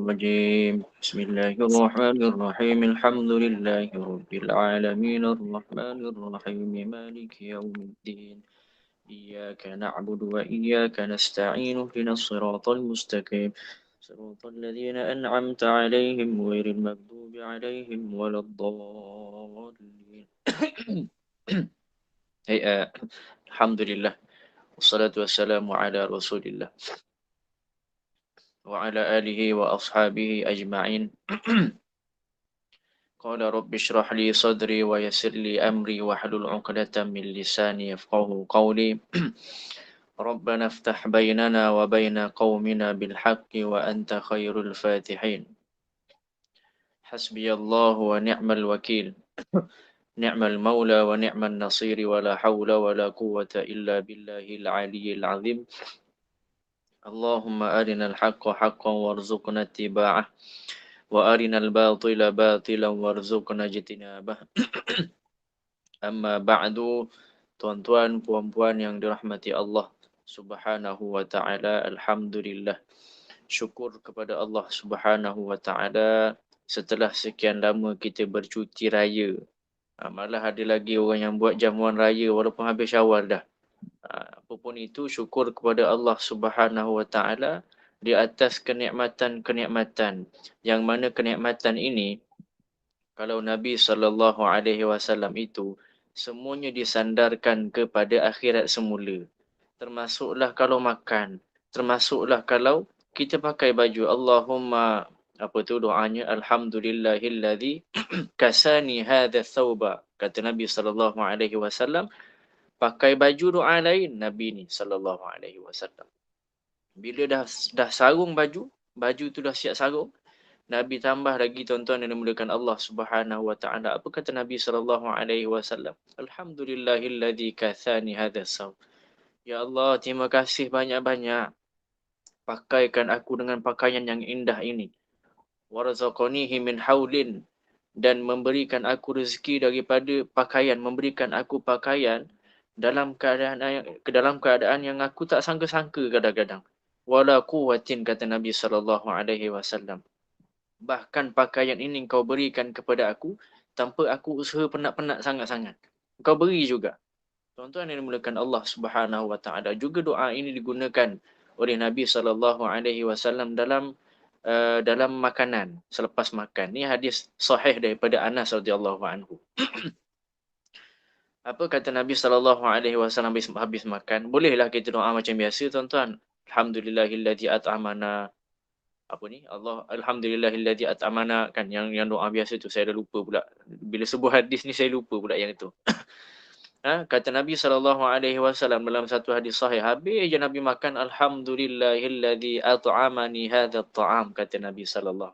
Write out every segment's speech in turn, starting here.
الرجيم بسم الله الرحمن الرحيم الحمد لله رب العالمين الرحمن الرحيم مالك يوم الدين إياك نعبد وإياك نستعين اهدنا الصراط المستقيم صراط الذين أنعمت عليهم غير المغضوب عليهم ولا الضالين الحمد لله والصلاة والسلام على رسول الله وعلى آله وأصحابه أجمعين قال رب اشرح لي صدري ويسر لي أمري واحلل عقدة من لساني يفقه قولي ربنا افتح بيننا وبين قومنا بالحق وأنت خير الفاتحين حسبي الله ونعم الوكيل نعم المولى ونعم النصير ولا حول ولا قوة إلا بالله العلي العظيم اللهم أرنا الحق حقا وارزقنا اتباعه وأرنا الباطل باطلا وارزقنا اجتنابه Amma ba'du, tuan-tuan, puan-puan yang dirahmati Allah Subhanahu wa ta'ala, Alhamdulillah. Syukur kepada Allah Subhanahu wa ta'ala setelah sekian lama kita bercuti raya. Malah ada lagi orang yang buat jamuan raya walaupun habis Syawal dah. Apapun itu, syukur kepada Allah Subhanahu wa ta'ala di atas kenikmatan-kenikmatan. Yang mana kenikmatan ini, kalau Nabi SAW itu semuanya disandarkan kepada akhirat semula. Termasuklah kalau makan. Termasuklah kalau kita pakai baju. Allahumma, apa tu doanya? Alhamdulillahilladzi kasani hadha thawba. Kata Nabi SAW. Pakai baju doa lain Nabi ni SAW. Bila dah sarung baju, baju tu dah siap sarung, Nabi tambah lagi tuan-tuan yang dimuliakan Allah Subhanahu wa taala. Apa kata Nabi SAW? Alhamdulillahilladzi kathani hadha saw. Ya Allah, terima kasih banyak-banyak. Pakaikan aku dengan pakaian yang indah ini. Warzaqanihi min haulin, dan memberikan aku rezeki daripada pakaian, memberikan aku pakaian dalam keadaan yang aku tak sangka-sangka kadang-kadang. Wala quwwatin, kata Nabi SAW. Bahkan pakaian ini kau berikan kepada aku tanpa aku usaha penat-penat sangat-sangat. Kau beri juga. Tuan-tuan yang dimulakan Allah Subhanahu wa taala, juga doa ini digunakan oleh Nabi SAW dalam makanan, selepas makan. Ni hadis sahih daripada Anas radhiyallahu anhu. Apa kata Nabi SAW habis makan? Bolehlah kita doa macam biasa, tuan-tuan. Alhamdulillahilladzi at'amana, apa ni? Alhamdulillahilladzi at'amana, kan, yang doa biasa tu saya dah lupa pula. Bila sebut hadis ni saya lupa pula yang itu. Kata Nabi SAW dalam satu hadis sahih, habis je Nabi makan, Alhamdulillahilladzi at'amani hadha ta'am, kata Nabi SAW.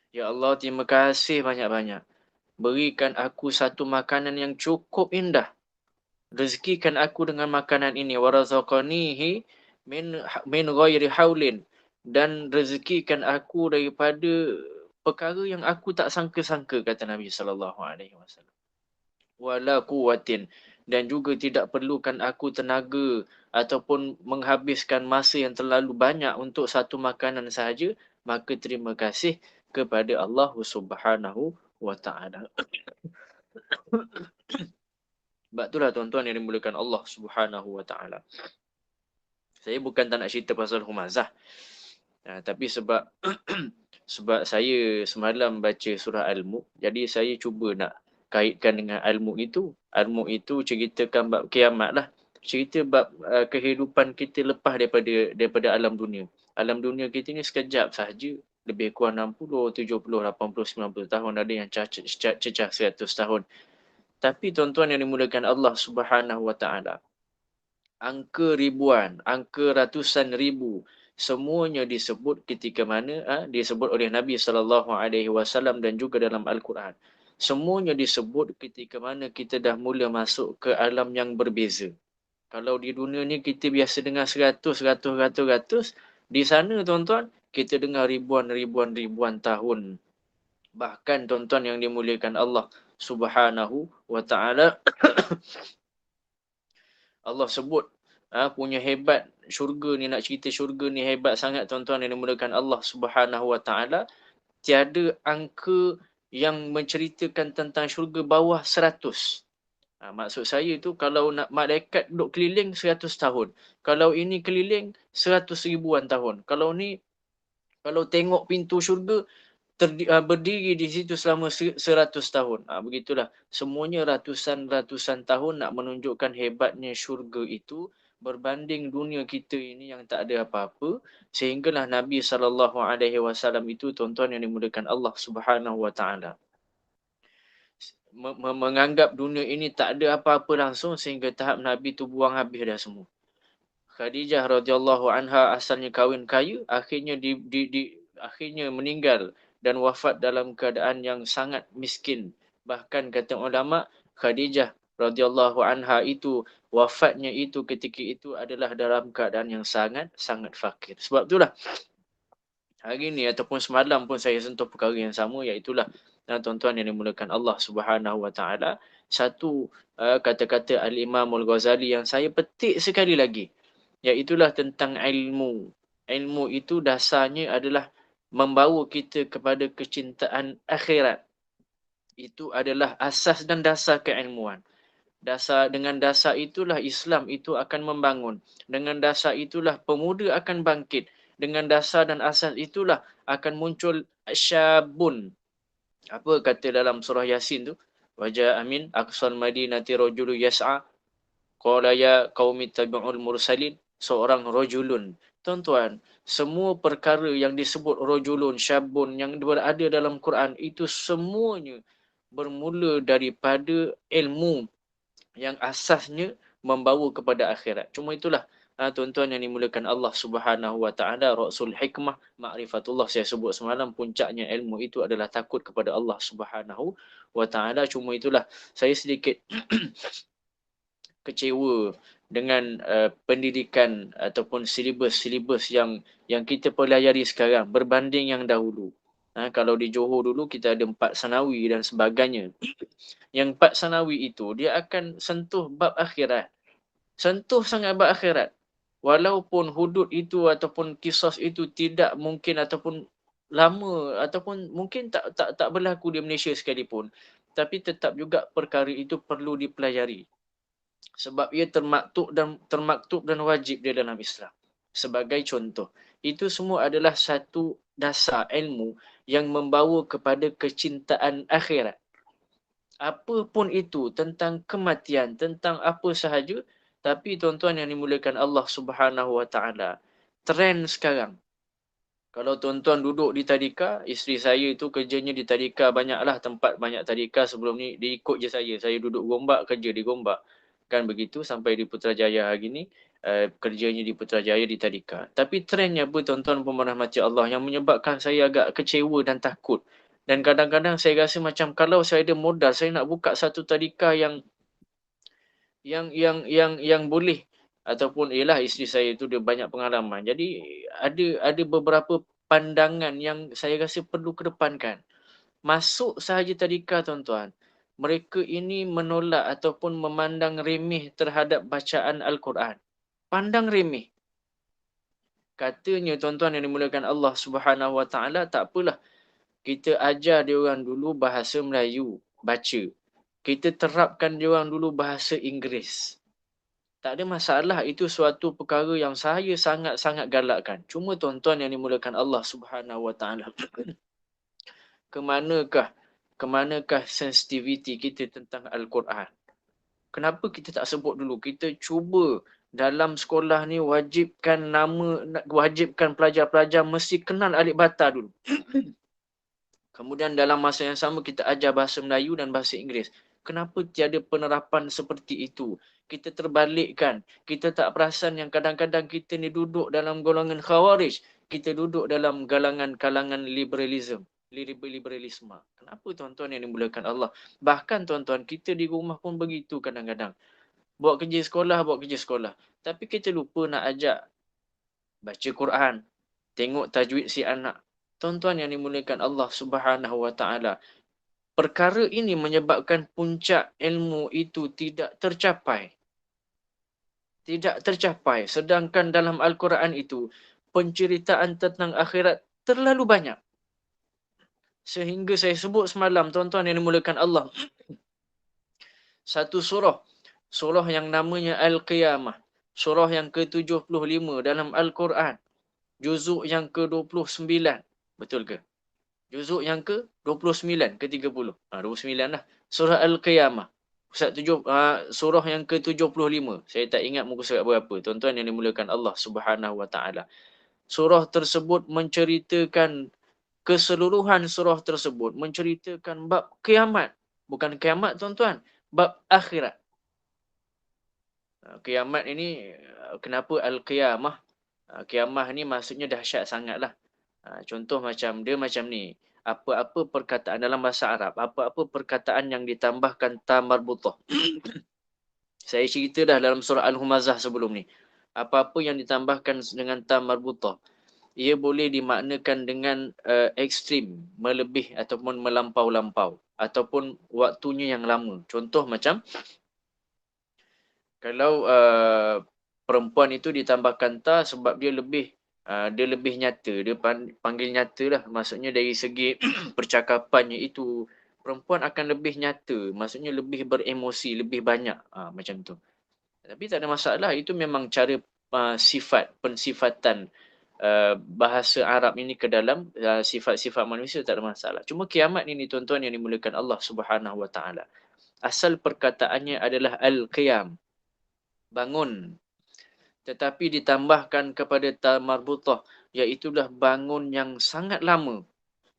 Ya Allah, terima kasih banyak-banyak. Berikan aku satu makanan yang cukup indah. Rezekikan aku dengan makanan ini. Warazaqanihi min ghairi haulin. Dan rezekikan aku daripada perkara yang aku tak sangka-sangka, kata Nabi SAW. Wala quwwatin, dan juga tidak perlukan aku tenaga ataupun menghabiskan masa yang terlalu banyak untuk satu makanan sahaja, maka terima kasih kepada Allah Subhanahu wa ta'ala. Sebab itulah tuan-tuan yang dimuliakan Allah Subhanahu wa ta'ala. Saya bukan tak nak cerita pasal Humazah. Tapi sebab sebab saya semalam baca surah Al-Mulk, jadi saya cuba nak kaitkan dengan Al-Mulk itu. Al-Mulk itu ceritakan bab kiamat lah. Cerita bab kehidupan kita lepas daripada alam dunia. Alam dunia kita ni sekejap sahaja. Lebih kurang 60, 70, 80, 90 tahun. Ada yang cecah 100 tahun. Tapi tuan-tuan yang dimuliakan Allah Subhanahu wa ta'ala, angka ribuan, angka ratusan ribu, semuanya disebut ketika mana disebut oleh Nabi SAW dan juga dalam Al-Quran. Semuanya disebut ketika mana kita dah mula masuk ke alam yang berbeza. Kalau di dunia ni kita biasa dengar 100, di sana tuan-tuan kita dengar ribuan tahun. Bahkan tuan-tuan yang dimuliakan Allah Subhanahu wa ta'ala, Allah sebut punya hebat syurga ni, nak cerita syurga ni hebat sangat tuan-tuan yang dimulakan Allah Subhanahu Wa Taala. Tiada angka yang menceritakan tentang syurga bawah 100. Maksud saya tu kalau nak malaikat duduk keliling 100 tahun. Kalau ini keliling 100 ribuan tahun. Kalau tengok pintu syurga berdiri di situ selama 100 tahun. Begitulah. Semuanya ratusan-ratusan tahun nak menunjukkan hebatnya syurga itu berbanding dunia kita ini yang tak ada apa-apa. Sehinggalah Nabi SAW itu tuan-tuan yang dimuliakan Allah Subhanahu Wa Taala menganggap dunia ini tak ada apa-apa langsung sehingga tahap Nabi tu buang habis dah semua. Khadijah radhiyallahu anha asalnya kahwin kaya, akhirnya meninggal dan wafat dalam keadaan yang sangat miskin. Bahkan kata ulama, Khadijah radhiyallahu anha itu wafatnya itu ketika itu adalah dalam keadaan yang sangat fakir. Sebab itulah hari ni ataupun semalam pun saya sentuh perkara yang sama, iaitulah tuan-tuan yang dimulakan Allah Subhanahu Wa Taala, satu kata-kata Al-Imam Al-Ghazali yang saya petik sekali lagi, iaitulah tentang ilmu. Ilmu itu dasarnya adalah membawa kita kepada kecintaan akhirat. Itu adalah asas dan dasar keilmuan. Dengan dasar itulah Islam itu akan membangun. Dengan dasar itulah pemuda akan bangkit. Dengan dasar dan asas itulah akan muncul syabun. Apa kata dalam surah Yasin tu? Wajah amin aqsal madinati rajulu yas'a qala ya qaumi tabi'ul mursalin. Seorang rajulun. Tuan-tuan, semua perkara yang disebut rajulun, syabun yang berada dalam Quran itu semuanya bermula daripada ilmu yang asasnya membawa kepada akhirat. Cuma itulah tuan-tuan yang dimulakan Allah Subhanahu Wa Taala, Rasul Hikmah, Ma'rifatullah saya sebut semalam, puncaknya ilmu itu adalah takut kepada Allah Subhanahu Wa Taala. Cuma itulah saya sedikit kecewa dengan pendidikan ataupun silibus yang kita pelajari sekarang berbanding yang dahulu. Kalau di Johor dulu kita ada 4 sanawi dan sebagainya. Yang 4 sanawi itu dia akan sentuh bab akhirat. Sentuh sangat bab akhirat. Walaupun hudud itu ataupun kisah itu tidak mungkin ataupun lama ataupun mungkin tak berlaku di Malaysia sekalipun, tapi tetap juga perkara itu perlu dipelajari. Sebab ia termaktub dan wajib di dalam Islam. Sebagai contoh, itu semua adalah satu dasar ilmu yang membawa kepada kecintaan akhirat. Apa pun itu, tentang kematian, tentang apa sahaja, tapi tuan-tuan yang dimuliakan Allah Subhanahu Wa Taala, trend sekarang. Kalau tuan-tuan duduk di tadika, isteri saya itu kerjanya di tadika, banyaklah tempat banyak tadika sebelum ni, dia ikut je saya. Saya duduk Gombak, kerja di Gombak. Kan begitu sampai di Putrajaya hari ni, kerjanya di Putrajaya di tadika. Tapi trendnya apa tuan-tuan pemerhati Allah yang menyebabkan saya agak kecewa dan takut. Dan kadang-kadang saya rasa macam kalau saya ada modal, saya nak buka satu tadika yang boleh, ataupun ialah isteri saya itu dia banyak pengalaman. Jadi ada beberapa pandangan yang saya rasa perlu kedepankan. Masuk sahaja tadika tuan-tuan, mereka ini menolak ataupun memandang remeh terhadap bacaan Al-Quran. Pandang remeh. Katanya tuan-tuan yang dimuliakan Allah Subhanahu Wa Taala, tak apalah, kita ajar dia orang dulu bahasa Melayu, baca. Kita terapkan dia orang dulu bahasa Inggeris. Tak ada masalah, itu suatu perkara yang saya sangat-sangat galakkan. Cuma tuan-tuan yang dimuliakan Allah Subhanahu Wa Taala, kemanakah sensitiviti kita tentang Al-Quran? Kenapa kita tak sebut dulu? Kita cuba dalam sekolah ni wajibkan pelajar-pelajar mesti kenal alif bata dulu. Kemudian dalam masa yang sama kita ajar bahasa Melayu dan bahasa Inggeris. Kenapa tiada penerapan seperti itu? Kita terbalikkan. Kita tak perasan yang kadang-kadang kita ni duduk dalam golongan khawarij. Kita duduk dalam kalangan liberalisme. Kenapa tuan-tuan yang dimuliakan Allah? Bahkan tuan-tuan, kita di rumah pun begitu kadang-kadang. Buat kerja sekolah. Tapi kita lupa nak ajak baca Quran. Tengok tajwid si anak. Tuan-tuan yang dimuliakan Allah Subhanahu Wa Taala, perkara ini menyebabkan puncak ilmu itu tidak tercapai. tidak tercapai. Sedangkan dalam Al-Quran itu, penceritaan tentang akhirat terlalu banyak. Sehingga saya sebut semalam, tuan-tuan yang dimulakan Allah, satu surah yang namanya Al-Qiyamah, surah yang ke-75 dalam Al-Quran, juzuk yang ke-29. Betul ke? Juzuk yang ke-29, ke-30. 29 lah. Surah Al-Qiyamah. Surah yang ke-75. Saya tak ingat muka surat berapa. Tuan-tuan yang dimulakan Allah Subhanahu Wa Taala. Surah tersebut menceritakan keseluruhan surah tersebut menceritakan bab kiamat. Bukan kiamat tuan-tuan. Bab akhirat. Kiamat ini, kenapa Al-Qiyamah? Kiamah ni maksudnya dahsyat sangatlah. Contoh macam dia macam ni. Apa-apa perkataan dalam bahasa Arab, apa-apa perkataan yang ditambahkan ta marbutah. Saya cerita dah dalam surah Al-Humazah sebelum ni. Apa-apa yang ditambahkan dengan ta marbutah, ia boleh dimaknakan dengan ekstrim, melebih ataupun melampau-lampau, ataupun waktunya yang lama. Contoh macam kalau perempuan itu ditambahkan ta sebab dia lebih nyata, dia panggil nyata lah. Maksudnya dari segi percakapannya itu, perempuan akan lebih nyata, maksudnya lebih beremosi, lebih banyak, macam tu. Tapi tak ada masalah, itu memang cara pensifatan bahasa Arab ini ke dalam sifat-sifat manusia, tak ada masalah. Cuma kiamat ini tuan-tuan yang dimulakan Allah Subhanahu Wa Taala, asal perkataannya adalah al-qiyam, bangun. Tetapi ditambahkan kepada ta marbutah, iaitulah bangun yang sangat lama.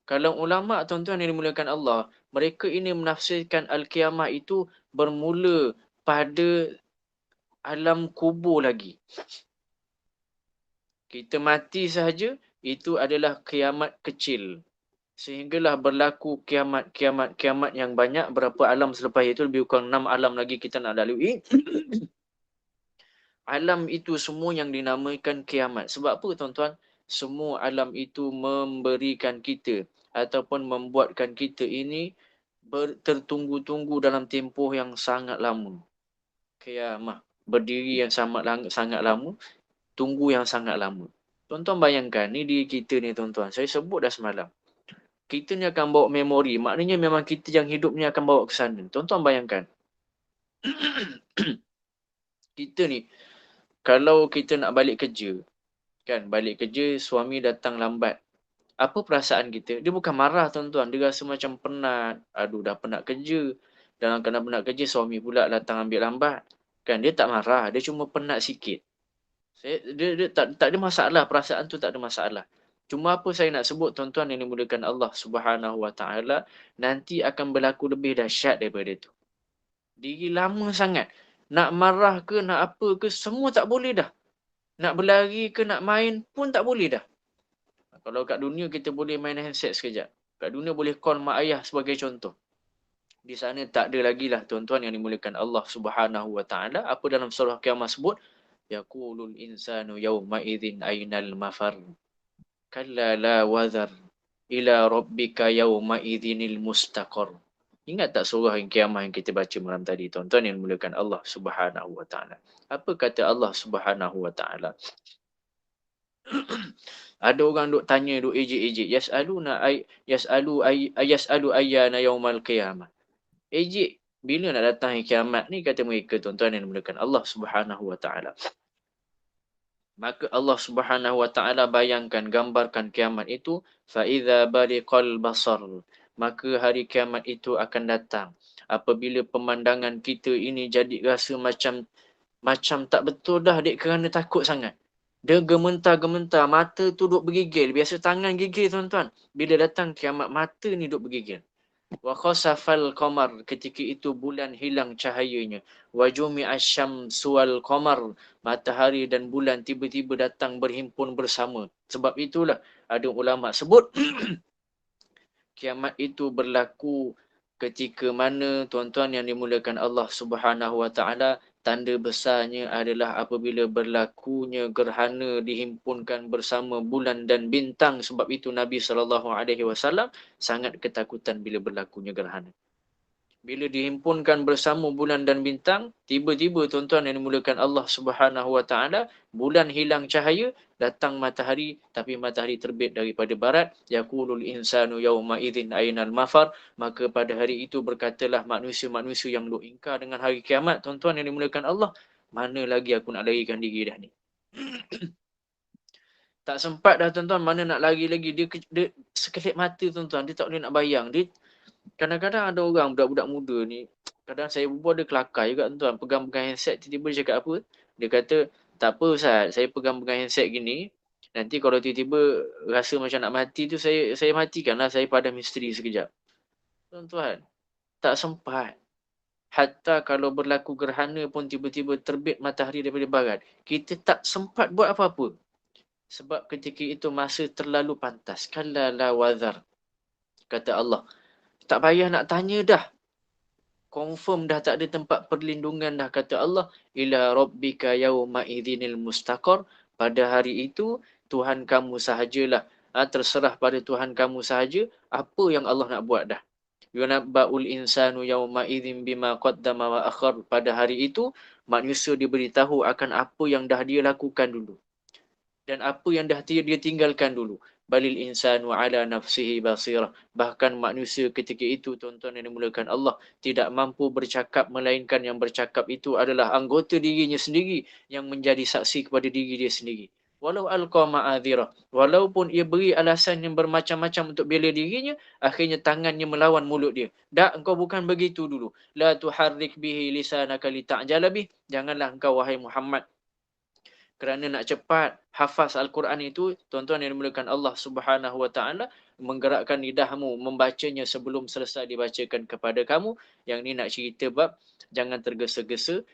Kalau ulama tuan-tuan yang dimuliakan Allah, mereka ini menafsirkan al-qiyamah itu bermula pada alam kubur lagi. Kita mati sahaja, itu adalah kiamat kecil. Sehinggalah berlaku kiamat yang banyak, berapa alam selepas itu, lebih kurang 6 alam lagi kita nak lalui. Alam itu semua yang dinamakan kiamat. Sebab apa tuan-tuan? Semua alam itu memberikan kita ataupun membuatkan kita ini tertunggu-tunggu dalam tempoh yang sangat lama. Kiamat. Berdiri yang sangat lama, tunggu yang sangat lama. Tuan-tuan bayangkan, ni diri kita ni tuan-tuan. Saya sebut dah semalam. Kita ni akan bawa memori. Maknanya memang kita yang hidup ni akan bawa ke sana. Tuan-tuan bayangkan. Kita ni, kalau kita nak balik kerja, kan, balik kerja, suami datang lambat. Apa perasaan kita? Dia bukan marah tuan-tuan. Dia rasa macam penat. Aduh, dah penat kerja. Dalam keadaan penat kerja, suami pula datang ambil lambat. Kan, dia tak marah. Dia cuma penat sikit. Dia tak ada masalah. Perasaan tu tak ada masalah. Cuma apa saya nak sebut tuan-tuan yang dimudahkan Allah Subhanahu Wa Taala, nanti akan berlaku lebih dahsyat daripada itu. Diri lama sangat. Nak marah ke, nak apa ke, semua tak boleh dah. Nak berlari ke, nak main pun tak boleh dah. Kalau kat dunia kita boleh main handset sekejap. Kat dunia boleh call mak ayah sebagai contoh. Di sana tak ada lagi lah tuan-tuan yang dimuliakan Allah Subhanahu Wa Taala. Apa dalam surah Qiyamah sebut? Yaqulul insanu yawma idzin ainal mafar. Kalla la wazar ila rabbika yawma idzinil mustaqar. Ingat tak surah yang Qiyamah yang kita baca malam tadi, tuan-tuan yang dimuliakan Allah Subhanahu Wa Taala? Apa kata Allah Subhanahu Wa Taala? Ada orang duk tanya, duk ejek-ejek. Yas'alu ayyana yaumal qiyamah. Ejek, bila nak datang hari kiamat ni, kata mereka, tuan-tuan yang dimuliakan Allah Subhanahu Wa Taala. Maka Allah Subhanahu Wa Taala bayangkan, gambarkan kiamat itu, fa idza bariqal basar. Maka hari kiamat itu akan datang apabila pemandangan kita ini jadi rasa macam tak betul dah, dek, kerana takut sangat. Dia gementar-gementar, mata tu duk bergigil. Biasa tangan gigil tuan-tuan. Bila datang kiamat, mata ni duk bergigil. Wa khasafal qamar, ketika itu bulan hilang cahayanya. Wa jumi'asy syamsu wal qamar, matahari dan bulan tiba-tiba datang berhimpun bersama. Sebab itulah ada ulama sebut kiamat itu berlaku ketika mana, tuan-tuan yang dimuliakan Allah Subhanahu Wa Taala, tanda besarnya adalah apabila berlakunya gerhana dihimpunkan bersama bulan dan bintang. Sebab itu Nabi SAW sangat ketakutan bila berlakunya gerhana. Bila dihimpunkan bersama bulan dan bintang, tiba-tiba tuan-tuan yang dimuliakan Allah Subhanahu Wa Taala, bulan hilang cahaya, datang matahari, tapi matahari terbit daripada barat. Yaqulul insanu yawma idzin ainal mafar. Maka pada hari itu berkatalah manusia-manusia yang duk ingkar dengan hari kiamat, tuan-tuan yang dimuliakan Allah, mana lagi aku nak larikan diri dah ni? Tak sempat dah tuan-tuan, mana nak lari lagi. Dia sekelip mata tuan-tuan, dia tak boleh nak bayang. Dia kadang-kadang ada orang budak-budak muda ni, kadang saya berbual dia kelakar juga tuan, pegang-pegang handset, tiba-tiba dia cakap apa? Dia kata, tak apa Ustaz, saya pegang-pegang handset gini, nanti kalau tiba-tiba rasa macam nak mati tu, saya matikanlah, saya padam isteri sekejap. Tuan-tuan, tak sempat. Hatta kalau berlaku gerhana pun tiba-tiba terbit matahari daripada barat, kita tak sempat buat apa-apa. Sebab ketika itu masa terlalu pantas. Kalla la wazar. Kata Allah, tak payah nak tanya dah. Confirm dah tak ada tempat perlindungan dah, kata Allah. Ila rabbika yawma idzinil mustaqar. Pada hari itu Tuhan kamu sahajalah. Terserah pada Tuhan kamu sahaja apa yang Allah nak buat dah. Yunabba'ul insanu yawma idzin bima qaddama wa akhar. Pada hari itu manusia diberitahu akan apa yang dah dia lakukan dulu dan apa yang dah dia tinggalkan dulu. Balil insanu ala nafsihi basirah. Bahkan manusia ketika itu, tuan-tuan yang dimulakan Allah, tidak mampu bercakap, melainkan yang bercakap itu adalah anggota dirinya sendiri yang menjadi saksi kepada diri dia sendiri. Walau alqa ma'adhirah. Walaupun ia beri alasan yang bermacam-macam untuk bela dirinya, akhirnya tangannya melawan mulut dia. Tak, engkau bukan begitu dulu. La tuharrik bihi lisanaka lita'jala bih. Janganlah engkau, wahai Muhammad, kerana nak cepat hafaz Al-Quran itu, tuan-tuan yang dimuliakan Allah Subhanahu Wa Taala, menggerakkan lidahmu membacanya sebelum selesai dibacakan kepada kamu. Yang ni nak cerita bab jangan tergesa-gesa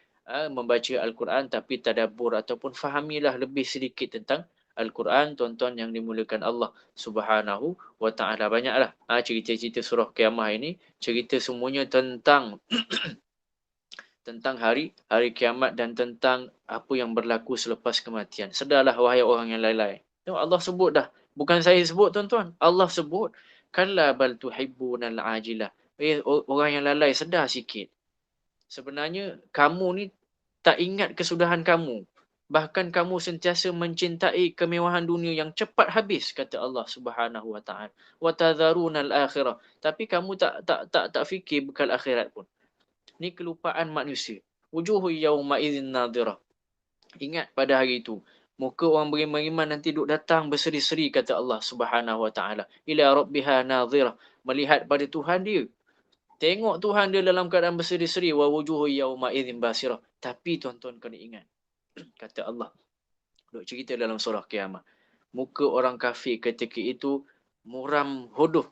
membaca Al-Quran, tapi tadabbur ataupun fahamilah lebih sedikit tentang Al-Quran, tuan-tuan yang dimuliakan Allah Subhanahu Wa Taala. Banyaklah cerita-cerita surah Qiyamah ini, cerita semuanya tentang hari kiamat dan tentang apa yang berlaku selepas kematian. Sedarlah wahai orang yang lalai. Tengok Allah sebut dah. Bukan saya sebut tuan-tuan. Allah sebut. Kalla bal tuhibbunal ajilah. Orang yang lalai, sedar sikit. Sebenarnya kamu ni tak ingat kesudahan kamu. Bahkan kamu sentiasa mencintai kemewahan dunia yang cepat habis, kata Allah Subhanahu Wa Taala. Wa tadharunal akhirah. Tapi kamu tak fikir bekal akhirat pun. Ni kelupaan manusia. Wujuhu yawma idzin nadhirah. Ingat pada hari itu, muka orang beriman nanti duk datang berseri-seri, kata Allah Subhanahu Wa Taala. Ila rabbiha nadhirah. Melihat pada Tuhan dia. Tengok Tuhan dia dalam keadaan berseri-seri. Wa wujuhu yawma idzin basirah. Tapi tuan-tuan kena ingat, kata Allah, duk cerita dalam surah Qiyamah, muka orang kafir ketika itu muram hodoh.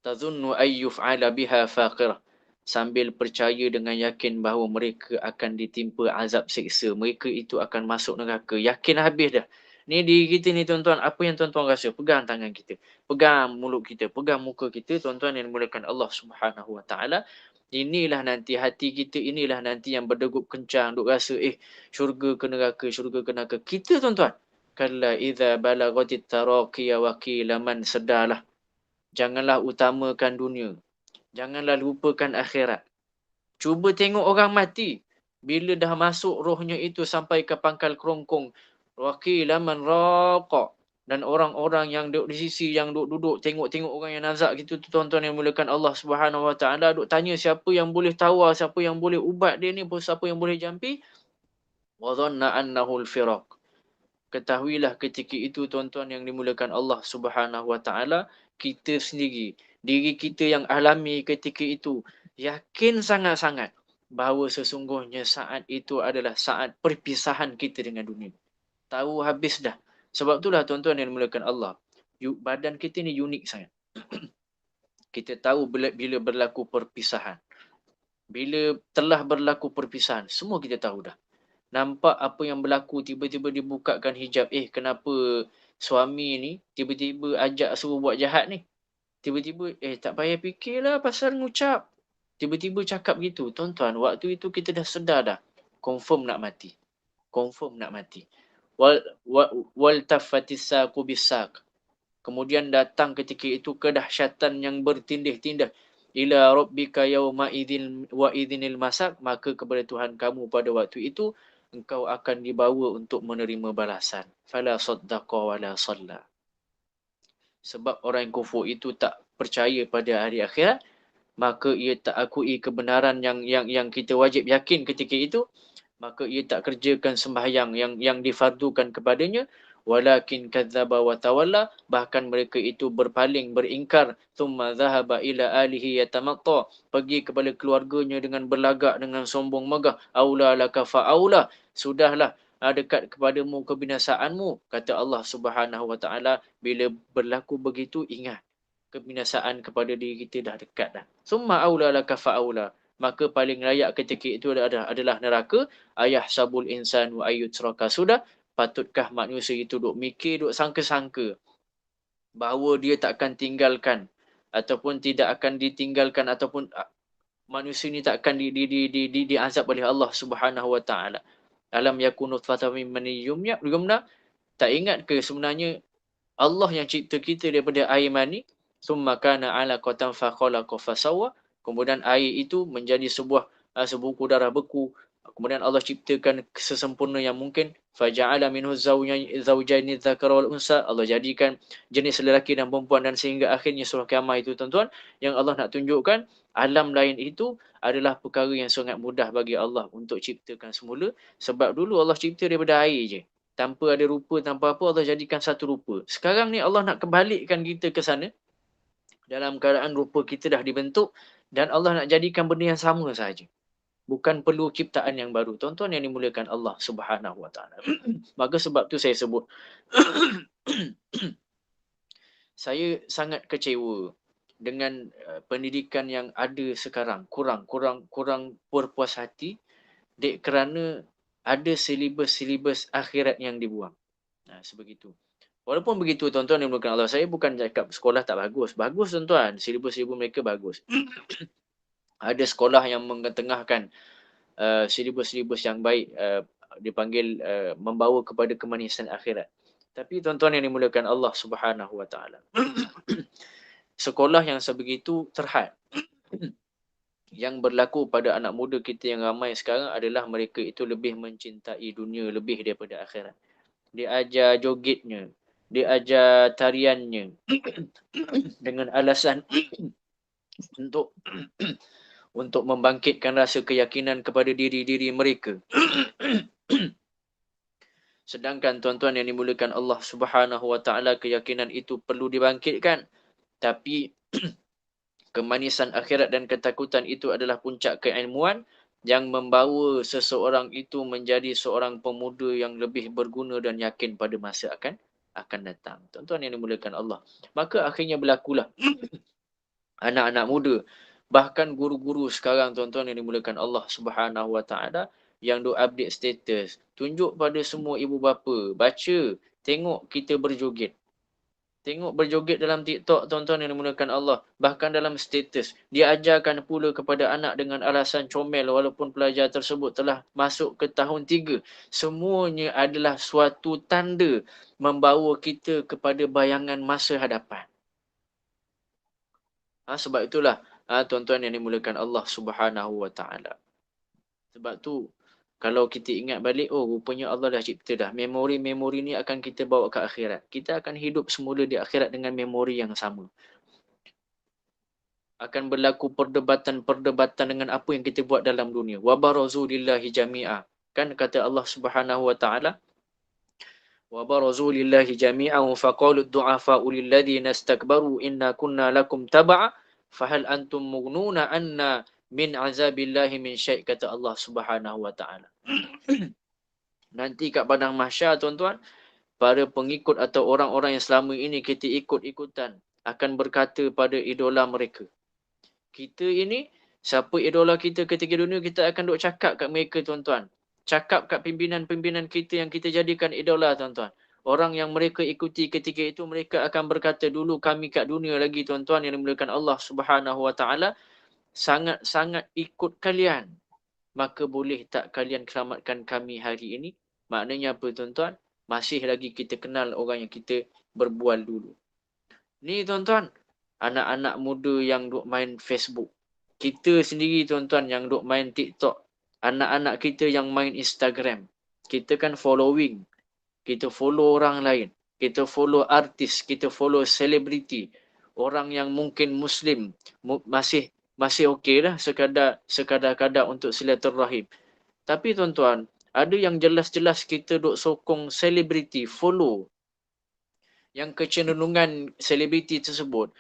Tazunnu ayyuf'ala biha faqirah. Sambil percaya dengan yakin bahawa mereka akan ditimpa azab seksa. Mereka itu akan masuk neraka. Yakin habis dah. Ni diri kita ni tuan-tuan, apa yang tuan-tuan rasa? Pegang tangan kita. Pegang mulut kita. Pegang muka kita. Tuan-tuan yang dimuliakan Allah Subhanahu Wa Taala. Inilah nanti hati kita. Inilah nanti yang berdegup kencang. Duk rasa syurga ke neraka. Syurga ke neraka. Kita tuan-tuan. Kalla idza balagatit taraqiya wa qila man, sedarlah. Janganlah utamakan dunia. Janganlah lupakan akhirat. Cuba tengok orang mati. Bila dah masuk rohnya itu sampai ke pangkal kerongkong. Waqila man raqa. Dan orang-orang yang duduk di sisi, yang duduk tengok-tengok orang yang nazak gitu, tuan-tuan yang mulakan Allah Subhanahu Wa Taala, duk tanya siapa yang boleh tawar, siapa yang boleh ubat dia ni, siapa yang boleh jampi. Wa dhanna annahu al-firaq. Ketahuilah ketika itu, tuan-tuan yang dimulakan Allah Subhanahu Wa Taala, kita sendiri, diri kita yang alami ketika itu, yakin sangat-sangat bahawa sesungguhnya saat itu adalah saat perpisahan kita dengan dunia. Tahu habis dah. Sebab itulah tuan-tuan yang dimulakan Allah, badan kita ni unik sangat. Kita tahu bila berlaku perpisahan. Bila telah berlaku perpisahan, semua kita tahu dah. Nampak apa yang berlaku, tiba-tiba dibukakan hijab. Kenapa suami ni tiba-tiba ajak suruh buat jahat ni? Tiba-tiba, tak payah fikirlah pasal ngucap. Tiba-tiba cakap gitu. Tuan-tuan, waktu itu kita dah sedar dah. Confirm nak mati. Confirm nak mati. Wal taffatis saqu bisaq. Kemudian datang ketika itu kedahsyatan yang bertindih-tindih. ila rabbika yawma idzin wa idzinil masak, maka kepada Tuhan kamu pada waktu itu engkau akan dibawa untuk menerima balasan. Fala saddaqa wala salla. Sebab orang yang kufur itu tak percaya pada hari akhirat, maka ia tak akui kebenaran yang kita wajib yakin ketika itu, maka ia tak kerjakan sembahyang yang difardukan kepadanya, walakin kadzdzaba wa tawalla, bahkan mereka itu berpaling beringkar, thumma dhahaba ila alihi yatamatta, pergi kepada keluarganya dengan berlagak dengan sombong megah, aula laka fa aula, sudahlah dekat kepadamu kebinasaanmu, kata Allah Subhanahu wa taala. Bila berlaku begitu, ingat kebinasaan kepada diri kita dah dekat dah. Summa aula laka fa aula, maka paling layak ketika itu adalah neraka. Ayah sabul insan wa ayyutraka sudah. Patutkah manusia itu duk mikir, duk sangka-sangka bahawa dia takkan tinggalkan ataupun tidak akan ditinggalkan, ataupun manusia ni takkan diazab oleh Allah Subhanahu wa taala. Alam yakunu nutfatan min mani yumna, tak ingat ke sebenarnya Allah yang cipta kita daripada air mani, summa kana alaqatan fa khalaqa fa sawwa, kemudian air itu menjadi sebuah sebuku darah beku, kemudian Allah ciptakan sesempurna yang mungkin, faja'ala minhu zawjaini dzakara wal unsa, Allah jadikan jenis lelaki dan perempuan, dan sehingga akhirnya surah Kiamat itu tuan-tuan, yang Allah nak tunjukkan alam lain itu adalah perkara yang sangat mudah bagi Allah untuk ciptakan semula, sebab dulu Allah cipta daripada air je. Tanpa ada rupa, tanpa apa, Allah jadikan satu rupa. Sekarang ni Allah nak kembalikkan kita ke sana dalam keadaan rupa kita dah dibentuk, dan Allah nak jadikan benda yang sama saja. Bukan perlu ciptaan yang baru. Tuan-tuan yang dimuliakan Allah Subhanahu wa taala. Maka sebab tu saya sebut saya sangat kecewa dengan pendidikan yang ada sekarang. Kurang berpuas hati kerana ada silibus-silibus akhirat yang dibuang. Sebegitu. Walaupun begitu tuan-tuan yang dimuliakan Allah, saya bukan cakap sekolah tak bagus. Bagus tuan-tuan, silibus-silibus mereka bagus. Ada sekolah yang mengetengahkan silibus-silibus yang baik, dipanggil membawa kepada kemanisan akhirat. Tapi tuan-tuan yang dimuliakan Allah Subhanahu wa taala, sekolah yang sebegitu terhad yang berlaku pada anak muda kita yang ramai sekarang adalah mereka itu lebih mencintai dunia lebih daripada akhirat. Dia ajar jogetnya, dia ajar tariannya dengan alasan untuk untuk membangkitkan rasa keyakinan kepada diri-diri mereka. Sedangkan tuan-tuan yang dimuliakan Allah Subhanahu wa taala, keyakinan itu perlu dibangkitkan, tapi kemanisan akhirat dan ketakutan itu adalah puncak keilmuan yang membawa seseorang itu menjadi seorang pemuda yang lebih berguna dan yakin pada masa akan datang. Tuan-tuan yang dimuliakan Allah. Maka akhirnya berlakulah anak-anak muda, bahkan guru-guru sekarang tuan-tuan yang dimuliakan Allah Subhanahu wa taala, yang duk update status, tunjuk pada semua ibu bapa, baca, tengok kita berjoget. Tengok berjoget dalam TikTok tuan-tuan yang dimuliakan Allah. Bahkan dalam status, dia ajarkan pula kepada anak dengan alasan comel walaupun pelajar tersebut telah masuk ke tahun 3. Semuanya adalah suatu tanda membawa kita kepada bayangan masa hadapan. Sebab itulah tuan-tuan yang dimuliakan Allah Subhanahu wa taala. Sebab tu kalau kita ingat balik, oh rupanya Allah dah cipta dah. Memori-memori ni akan kita bawa ke akhirat. Kita akan hidup semula di akhirat dengan memori yang sama. Akan berlaku perdebatan-perdebatan dengan apa yang kita buat dalam dunia. Wa barazu lillahi jami'a. Kan kata Allah Subhanahu wa taala, wa barazu lillahi jami'a fa qalu ad-du'afa'u lilladhina istakbaru inna kunna lakum tab'a fahal antum mughnuna anna min azabillahi min syai', kata Allah Subhanahu wa taala. Nanti kat padang mahsyar tuan-tuan, para pengikut atau orang-orang yang selama ini kita ikut-ikutan akan berkata pada idola mereka. Kita ini, siapa idola kita ketika dunia, kita akan duk cakap kat mereka tuan-tuan. Cakap kat pimpinan-pimpinan kita yang kita jadikan idola tuan-tuan. Orang yang mereka ikuti ketika itu, mereka akan berkata, dulu kami kat dunia lagi tuan-tuan yang dimuliakan Allah Subhanahu wa taala, sangat-sangat ikut kalian. Maka boleh tak kalian selamatkan kami hari ini? Maknanya apa tuan-tuan? Masih lagi kita kenal orang yang kita berbual dulu. Ni tuan-tuan, anak-anak muda yang duk main Facebook. Kita sendiri tuan-tuan yang duk main TikTok. Anak-anak kita yang main Instagram. Kita kan following. Kita follow orang lain. Kita follow artis. Kita follow selebriti. Orang yang mungkin Muslim. Masih okey lah sekadar-kadar untuk silaturahim. Tapi tuan-tuan, ada yang jelas-jelas kita duk sokong selebriti, follow. Yang kecenderungan selebriti tersebut,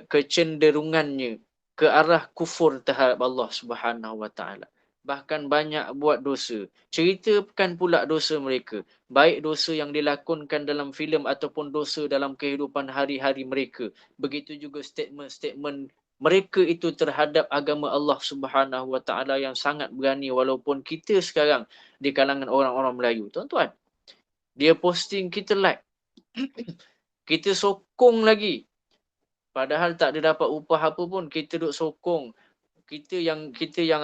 kecenderungannya ke arah kufur terhadap Allah Subhanahu Wa Taala. Bahkan banyak buat dosa. Ceritakan pula dosa mereka. Baik dosa yang dilakonkan dalam filem ataupun dosa dalam kehidupan hari-hari mereka. Begitu juga statement-statement mereka itu terhadap agama Allah Subhanahu Wa Taala yang sangat berani, walaupun kita sekarang di kalangan orang-orang Melayu. Tuan-tuan, dia posting, kita like. Kita sokong lagi. Padahal tak ada dapat upah apa pun, kita duk sokong. Kita yang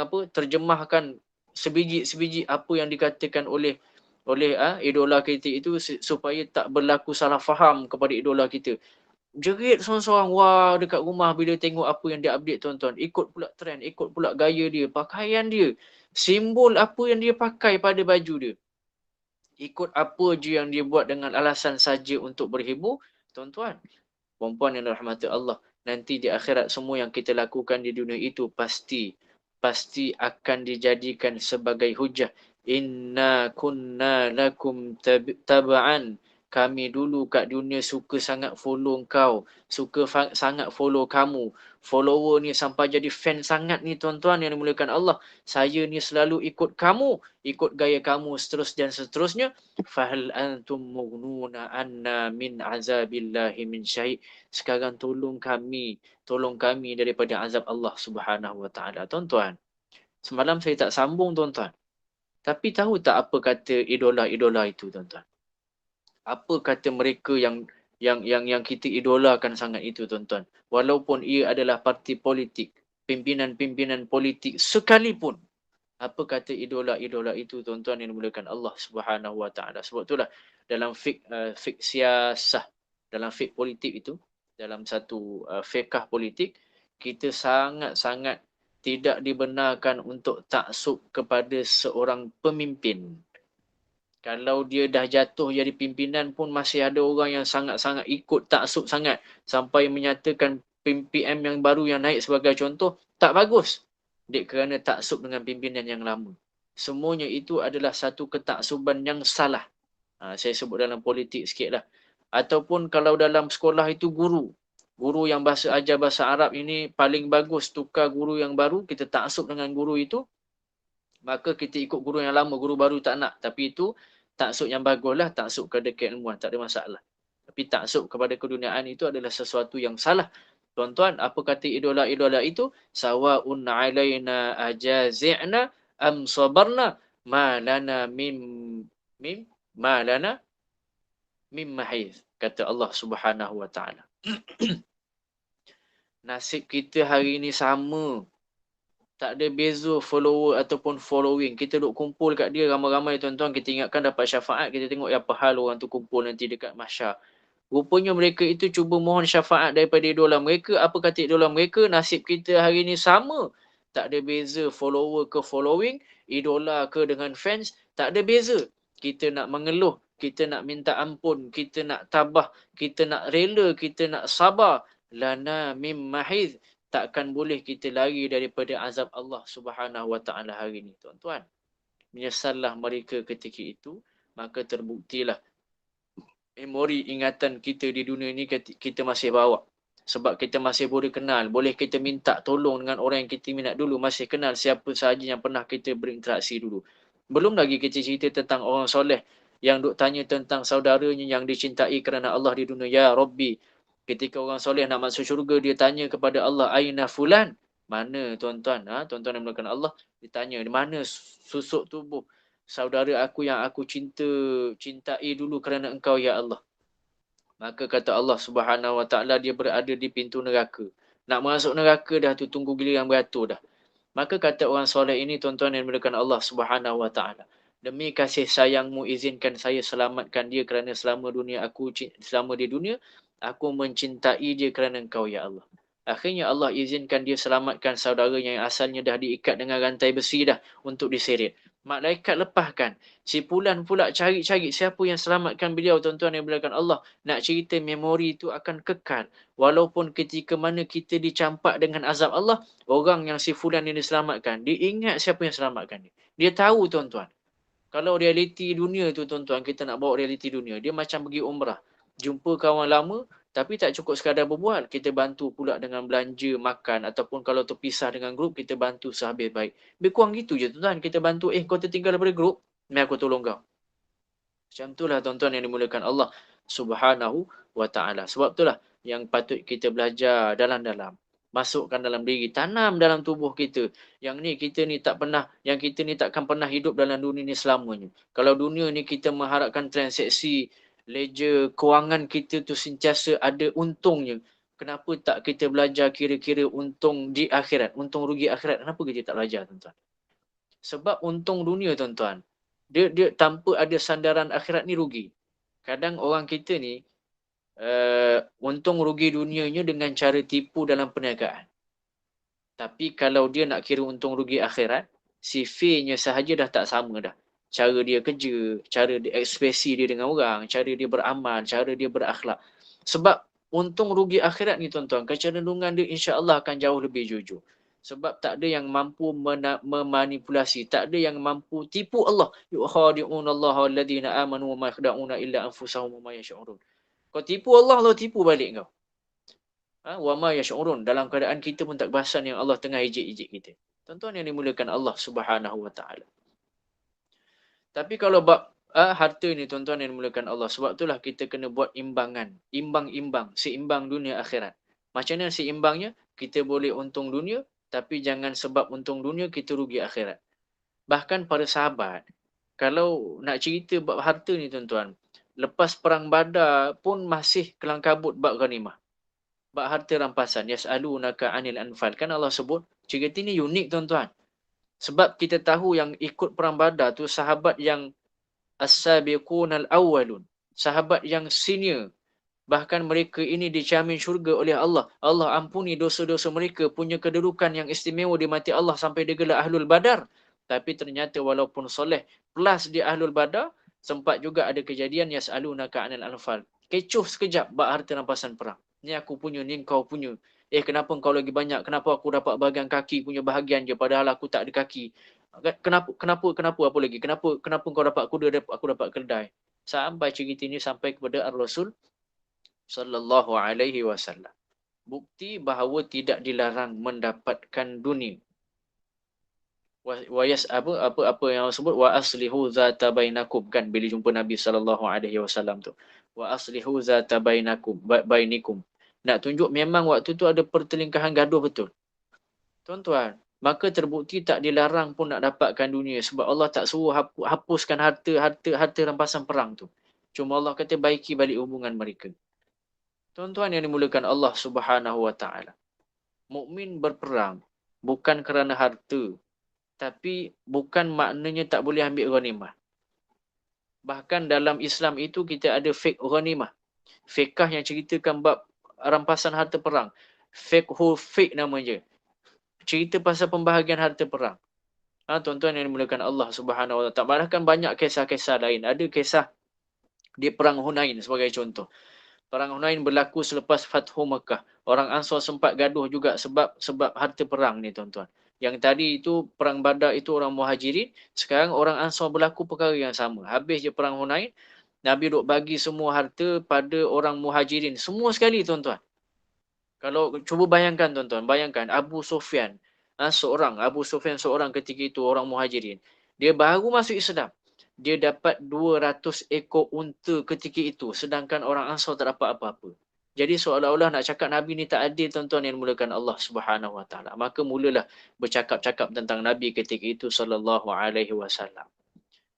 apa, terjemahkan sebiji-sebiji apa yang dikatakan oleh idola kita itu supaya tak berlaku salah faham kepada idola kita. Jerit seorang-seorang, wah, dekat rumah bila tengok apa yang dia update tuan-tuan. Ikut pula trend, ikut pula gaya dia, pakaian dia. Simbol apa yang dia pakai pada baju dia. Ikut apa je yang dia buat dengan alasan saja untuk berhibur. Tuan-tuan, perempuan yang dirahmati Allah, nanti di akhirat semua yang kita lakukan di dunia itu pasti akan dijadikan sebagai hujah. Inna kunna lakum taba'an. Kami dulu kat dunia suka sangat follow kau, suka sangat follow kamu. Follower ni sampai jadi fan sangat ni tuan-tuan yang dimuliakan Allah. Saya ni selalu ikut kamu, ikut gaya kamu, seterusnya. Fahal antum mughnuna anna min azabillahi min syai'. Sekarang tolong kami daripada azab Allah Subhanahu Wa Taala. Tuan-tuan, semalam saya tak sambung tuan-tuan. Tapi tahu tak apa kata idola-idola itu tuan-tuan? Apa kata mereka yang kita idolakan sangat itu tuan-tuan? Walaupun ia adalah parti politik, pimpinan-pimpinan politik sekalipun. Apa kata idola-idola itu tuan-tuan yang dimuliakan Allah Subhanahu Wa Taala? Sebab itulah dalam fiqh siasah, dalam fiqh politik itu, dalam satu fiqh politik, kita sangat-sangat tidak dibenarkan untuk taksub kepada seorang pemimpin. Kalau dia dah jatuh jadi pimpinan pun masih ada orang yang sangat-sangat ikut taksub sangat sampai menyatakan PM yang baru yang naik sebagai contoh tak bagus. Dek kerana taksub dengan pimpinan yang lama. Semuanya itu adalah satu ketaksuban yang salah. Saya sebut dalam politik sikit lah. Ataupun kalau dalam sekolah itu guru. Guru yang ajar bahasa Arab ini paling bagus, tukar guru yang baru, kita taksub dengan guru itu. Maka kita ikut guru yang lama, guru baru tak nak. Tapi itu taksub yang bagus lah, taksub kepada keilmuan, tak ada masalah. Tapi taksub kepada keduniaan itu adalah sesuatu yang salah. Tuan-tuan, apa kata idola-idola itu? Sawa'un alaina ajazi'na am sabarna ma lana mim mahiz. Kata Allah Subhanahu Wa Taala. Nasib kita hari ini sama. Tak ada beza follower ataupun following. Kita duk kumpul kat dia ramai-ramai tuan-tuan. Kita ingatkan dapat syafaat. Kita tengok apa hal orang tu kumpul nanti dekat mahsyar. Rupanya mereka itu cuba mohon syafaat daripada idola mereka. Apa kata idola mereka? Nasib kita hari ini sama. Tak ada beza follower ke following. Idola ke dengan fans. Tak ada beza. Kita nak mengeluh. Kita nak minta ampun. Kita nak tabah. Kita nak rela. Kita nak sabar. Lana mim mahiz. Takkan boleh kita lari daripada azab Allah Subhanahu Wa Taala hari ini, tuan-tuan. Menyesallah mereka ketika itu, maka terbuktilah memori ingatan kita di dunia ini kita masih bawa. Sebab kita masih boleh kenal, boleh kita minta tolong dengan orang yang kita minat dulu, masih kenal siapa sahaja yang pernah kita berinteraksi dulu. Belum lagi kita cerita tentang orang soleh yang duk tanya tentang saudaranya yang dicintai kerana Allah di dunia. Ya Rabbi, ketika orang soleh nak masuk syurga, dia tanya kepada Allah, Aina fulan? Mana tuan-tuan? Tuan-tuan yang melakukan Allah, ditanya, di mana susuk tubuh saudara aku yang aku cintai dulu kerana engkau ya Allah. Maka kata Allah Subhanahu Wa Taala, dia berada di pintu neraka. Nak masuk neraka dah tu, tunggu giliran beratur dah. Maka kata orang soleh ini tuan-tuan yang melakukan Allah Subhanahu Wa Taala, Demi kasih sayangmu izinkan saya selamatkan dia kerana selama di dunia aku mencintai dia kerana engkau ya Allah. Akhirnya Allah izinkan dia selamatkan saudaranya yang asalnya dah diikat dengan rantai besi dah untuk diseret. Malaikat lepaskan. Si Fulan pula cari-cari siapa yang selamatkan beliau, tuan-tuan yang dimuliakan Allah. Nak cerita memori itu akan kekal. Walaupun ketika mana kita dicampak dengan azab Allah, orang yang si Fulan yang diselamatkan, dia ingat siapa yang selamatkan dia. Dia tahu tuan-tuan. Kalau realiti dunia tu tuan-tuan, kita nak bawa realiti dunia, dia macam pergi umrah. Jumpa kawan lama, tapi tak cukup sekadar berbual. Kita bantu pula dengan belanja, makan, ataupun kalau terpisah dengan grup, kita bantu sehabis baik. Lebih kurang gitu je tuan-tuan. Kita bantu, kau tertinggal daripada grup, mari aku tolong kau. Macam itulah tuan-tuan yang dimulakan Allah Subhanahu wa ta'ala. Sebab itulah yang patut kita belajar dalam-dalam. Masukkan dalam diri, tanam dalam tubuh kita. Kita ni takkan pernah hidup dalam dunia ni selamanya. Kalau dunia ni kita mengharapkan transaksi, ledger, kewangan kita tu sentiasa ada untungnya. Kenapa tak kita belajar kira-kira untung di akhirat, untung rugi akhirat? Kenapa kita tak belajar tuan-tuan? Sebab untung dunia tuan-tuan, dia tanpa ada sandaran akhirat ni rugi. Kadang orang kita ni untung rugi dunianya dengan cara tipu dalam perniagaan. Tapi kalau dia nak kira untung rugi akhirat, si fee-nya sahaja dah tak sama dah. Cara dia kerja, cara dia ekspresi dia dengan orang, cara dia beramal, cara dia berakhlak. Sebab untung rugi akhirat ni tuan-tuan, kecenderungan dia insya-Allah akan jauh lebih jujur. Sebab tak ada yang mampu memanipulasi, tak ada yang mampu tipu Allah. Yukhadi'unallaha alladhina amanu wa ma yakhda'una illa anfusahum wa ma yash'urun. Kau tipu Allah, Allah tipu balik kau. Wa ma yash'urun, dalam keadaan kita pun tak perasan yang Allah tengah ejek-ejek kita. Tuan-tuan yang dimuliakan Allah Subhanahu wa taala. Tapi kalau bab harta ni tuan-tuan yang dimuliakan Allah, sebab itulah kita kena buat imbangan, imbang-imbang, seimbang dunia akhirat. Macam mana seimbangnya? Kita boleh untung dunia, tapi jangan sebab untung dunia kita rugi akhirat. Bahkan para sahabat, kalau nak cerita bab harta ni tuan-tuan, lepas perang Badar pun masih kelang kabut bab ghanimah. Bab harta rampasan, yas'alunaka 'anil anfal. Kan Allah sebut, cerita ni unik tuan-tuan. Sebab kita tahu yang ikut perang Badar tu sahabat yang as-sabiqunal awwalun, sahabat yang senior. Bahkan mereka ini dijamin syurga oleh Allah. Allah ampuni dosa-dosa mereka, punya kedudukan yang istimewa di mati Allah sampai dia gelar Ahlul Badar. Tapi ternyata walaupun soleh plus di Ahlul Badar, sempat juga ada kejadian yas'alunaka 'anil anfal. Kecoh sekejap bab harta rampasan perang. Ni aku punya, ni kau punya. Kenapa kau lagi banyak? Kenapa aku dapat bahagian kaki punya bahagian je padahal aku tak ada kaki? Kenapa apa lagi? Kenapa kau dapat kuda, aku dapat keledai? Sampai cerita ini sampai kepada Ar-Rasul sallallahu alaihi wasallam. Bukti bahawa tidak dilarang mendapatkan dunia. Apa yang sebut wa aslihu zata bainakum, kan bila jumpa Nabi sallallahu alaihi wasallam tu. Wa aslihu zata bainikum. Nak tunjuk memang waktu tu ada pertelingkahan gaduh betul. Tuan-tuan, maka terbukti tak dilarang pun nak dapatkan dunia sebab Allah tak suruh hapuskan harta rampasan perang tu. Cuma Allah kata baiki balik hubungan mereka. Tuan-tuan yang dimulakan Allah Subhanahu wa taala. Mukmin berperang bukan kerana harta, tapi bukan maknanya tak boleh ambil ghanimah. Bahkan dalam Islam itu kita ada fiqh ghanimah. Fiqh yang ceritakan bab rampasan harta perang. Fiqh nama je. Cerita pasal pembahagian harta perang. Tuan-tuan yang dimulakan Allah Subhanahu wa taala. Bahkan banyak kisah-kisah lain. Ada kisah di perang Hunain sebagai contoh. Perang Hunain berlaku selepas Fathu Mekah. Orang Ansar sempat gaduh juga sebab harta perang ni tuan-tuan. Yang tadi itu perang Badar itu orang Muhajirin, sekarang orang Ansar berlaku perkara yang sama. Habis je perang Hunain, Nabi duk bagi semua harta pada orang Muhajirin. Semua sekali tuan-tuan. Kalau cuba bayangkan tuan-tuan, bayangkan Abu Sufyan seorang ketika itu orang Muhajirin. Dia baru masuk Islam. Dia dapat 200 ekor unta ketika itu. Sedangkan orang Ansar tak dapat apa-apa. Jadi seolah-olah nak cakap Nabi ni tak adil tuan-tuan yang dimulakan Allah Subhanahu Wa Taala. Maka mulalah bercakap-cakap tentang Nabi ketika itu sallallahu alaihi wasallam.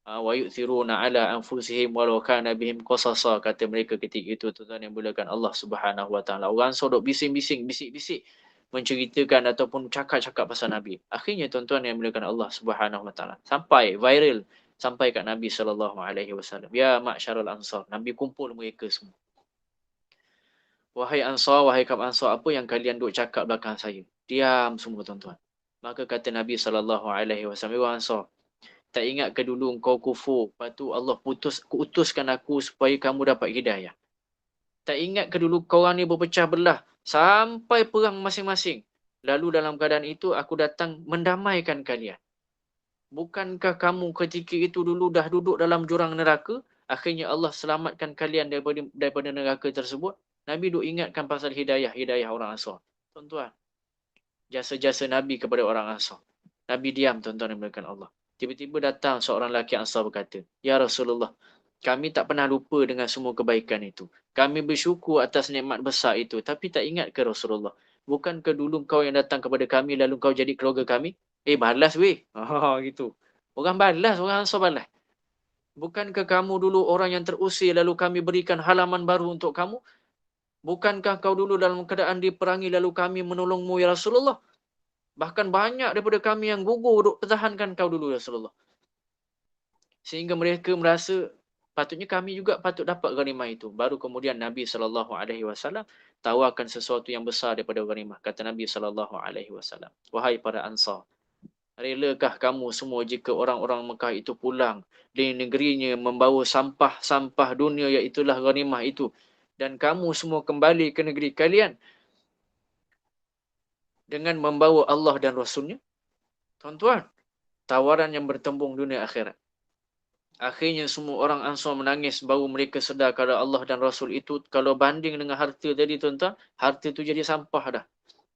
Wa yu'thiruna ala anfusihim walau kana bihim qasasa, kata mereka ketika itu tuan-tuan yang dimulakan Allah Subhanahu Wa Taala. Orang Ansar duk bising-bising, bisik-bisik menceritakan ataupun cakap-cakap pasal Nabi. Akhirnya tuan-tuan yang dimulakan Allah Subhanahu Wa Taala, sampai viral sampai kat Nabi SAW. Ya ma'syarul ansar. Nabi kumpul mereka semua. Wahai ansar, wahai kaum ansar, apa yang kalian duk cakap belakang saya? Diam semua tuan-tuan. Maka kata Nabi SAW, wahai ansar, tak ingat ke dulu engkau kufur, lepas tu Allah utuskan aku supaya kamu dapat hidayah. Tak ingat ke dulu korang ni berpecah belah sampai perang masing-masing. Lalu dalam keadaan itu aku datang mendamaikan kalian. Bukankah kamu ketika itu dulu dah duduk dalam jurang neraka? Akhirnya Allah selamatkan kalian daripada neraka tersebut. Nabi duk ingatkan pasal hidayah orang Ansar. Tuan-tuan, jasa-jasa Nabi kepada orang Ansar. Nabi diam, tuan-tuan, yang dimuliakan Allah. Tiba-tiba datang seorang lelaki Ansar berkata, Ya Rasulullah, kami tak pernah lupa dengan semua kebaikan itu. Kami bersyukur atas nikmat besar itu. Tapi tak ingat ke Rasulullah? Bukankah dulu kau yang datang kepada kami lalu kau jadi keluarga kami? Balas weh. Gitu. Orang balas, orang Ansar balas. Bukankah kamu dulu orang yang terusir lalu kami berikan halaman baru untuk kamu? Bukankah kau dulu dalam keadaan diperangi lalu kami menolongmu ya Rasulullah? Bahkan banyak daripada kami yang gugur untuk pertahankan kau dulu ya Rasulullah. Sehingga mereka merasa patutnya kami juga patut dapat ghanimah itu. Baru kemudian Nabi SAW tawarkan sesuatu yang besar daripada ghanimah. Kata Nabi SAW, wahai para Ansar, relakah kamu semua jika orang-orang Mekah itu pulang di negerinya membawa sampah-sampah dunia, iaitulah ghanimah itu, dan kamu semua kembali ke negeri kalian dengan membawa Allah dan Rasulnya? Tuan-tuan, tawaran yang bertembung dunia akhirat. Akhirnya semua orang Ansar menangis baru mereka sedar kalau Allah dan Rasul itu kalau banding dengan harta tadi, tuan-tuan, harta itu jadi sampah dah.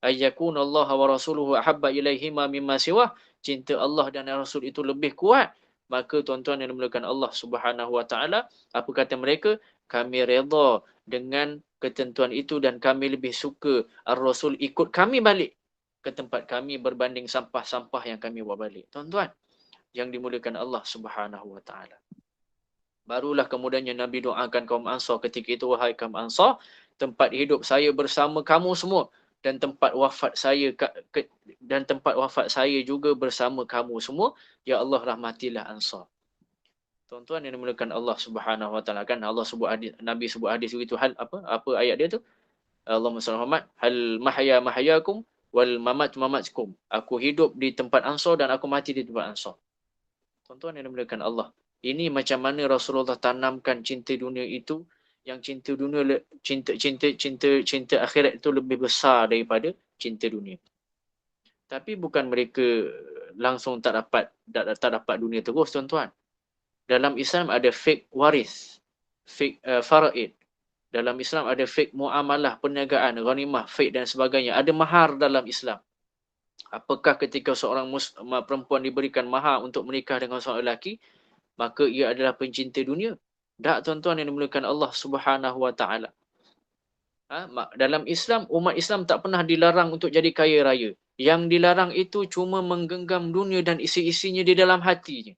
Ayyakun Allah wa rasuluhu ahabba ilaihima mimma siwah. Cinta Allah dan Rasul itu lebih kuat. Maka tuan-tuan yang dimuliakan Allah Subhanahu wa taala, apa kata mereka? Kami redha dengan ketentuan itu dan kami lebih suka Ar-Rasul ikut kami balik ke tempat kami berbanding sampah-sampah yang kami bawa balik. Tuan-tuan yang dimuliakan Allah Subhanahu wa taala. Barulah kemudiannya Nabi doakan kaum Ansar ketika itu, wahai kaum Ansar, tempat hidup saya bersama kamu semua dan tempat wafat saya juga bersama kamu semua. Ya Allah, rahmatilah Ansar. Tuan-tuan yang dimuliakan Allah Subhanahu wa taala, kan Allah sebut hadis, Nabi sebut hadis itu, hal apa ayat dia tu? Allahumma salli Muhammad, hal mahya mahyakum wal mamat mamatkum. Aku hidup di tempat Ansar dan aku mati di tempat Ansar. Tuan-tuan yang dimuliakan Allah, ini macam mana Rasulullah tanamkan cinta dunia itu, yang cinta dunia, cinta akhirat itu lebih besar daripada cinta dunia. Tapi bukan mereka langsung tak dapat dunia terus, tuan-tuan. Dalam Islam ada fake waris, fake faraid. Dalam Islam ada fake muamalah, perniagaan, ghanimah, fake dan sebagainya. Ada mahar dalam Islam. Apakah ketika seorang perempuan diberikan mahar untuk menikah dengan seorang lelaki, maka ia adalah pencinta dunia? Tak, tuan-tuan yang dimuliakan Allah Subhanahu wa taala. Dalam Islam, umat Islam tak pernah dilarang untuk jadi kaya raya. Yang dilarang itu cuma menggenggam dunia dan isi-isinya di dalam hatinya.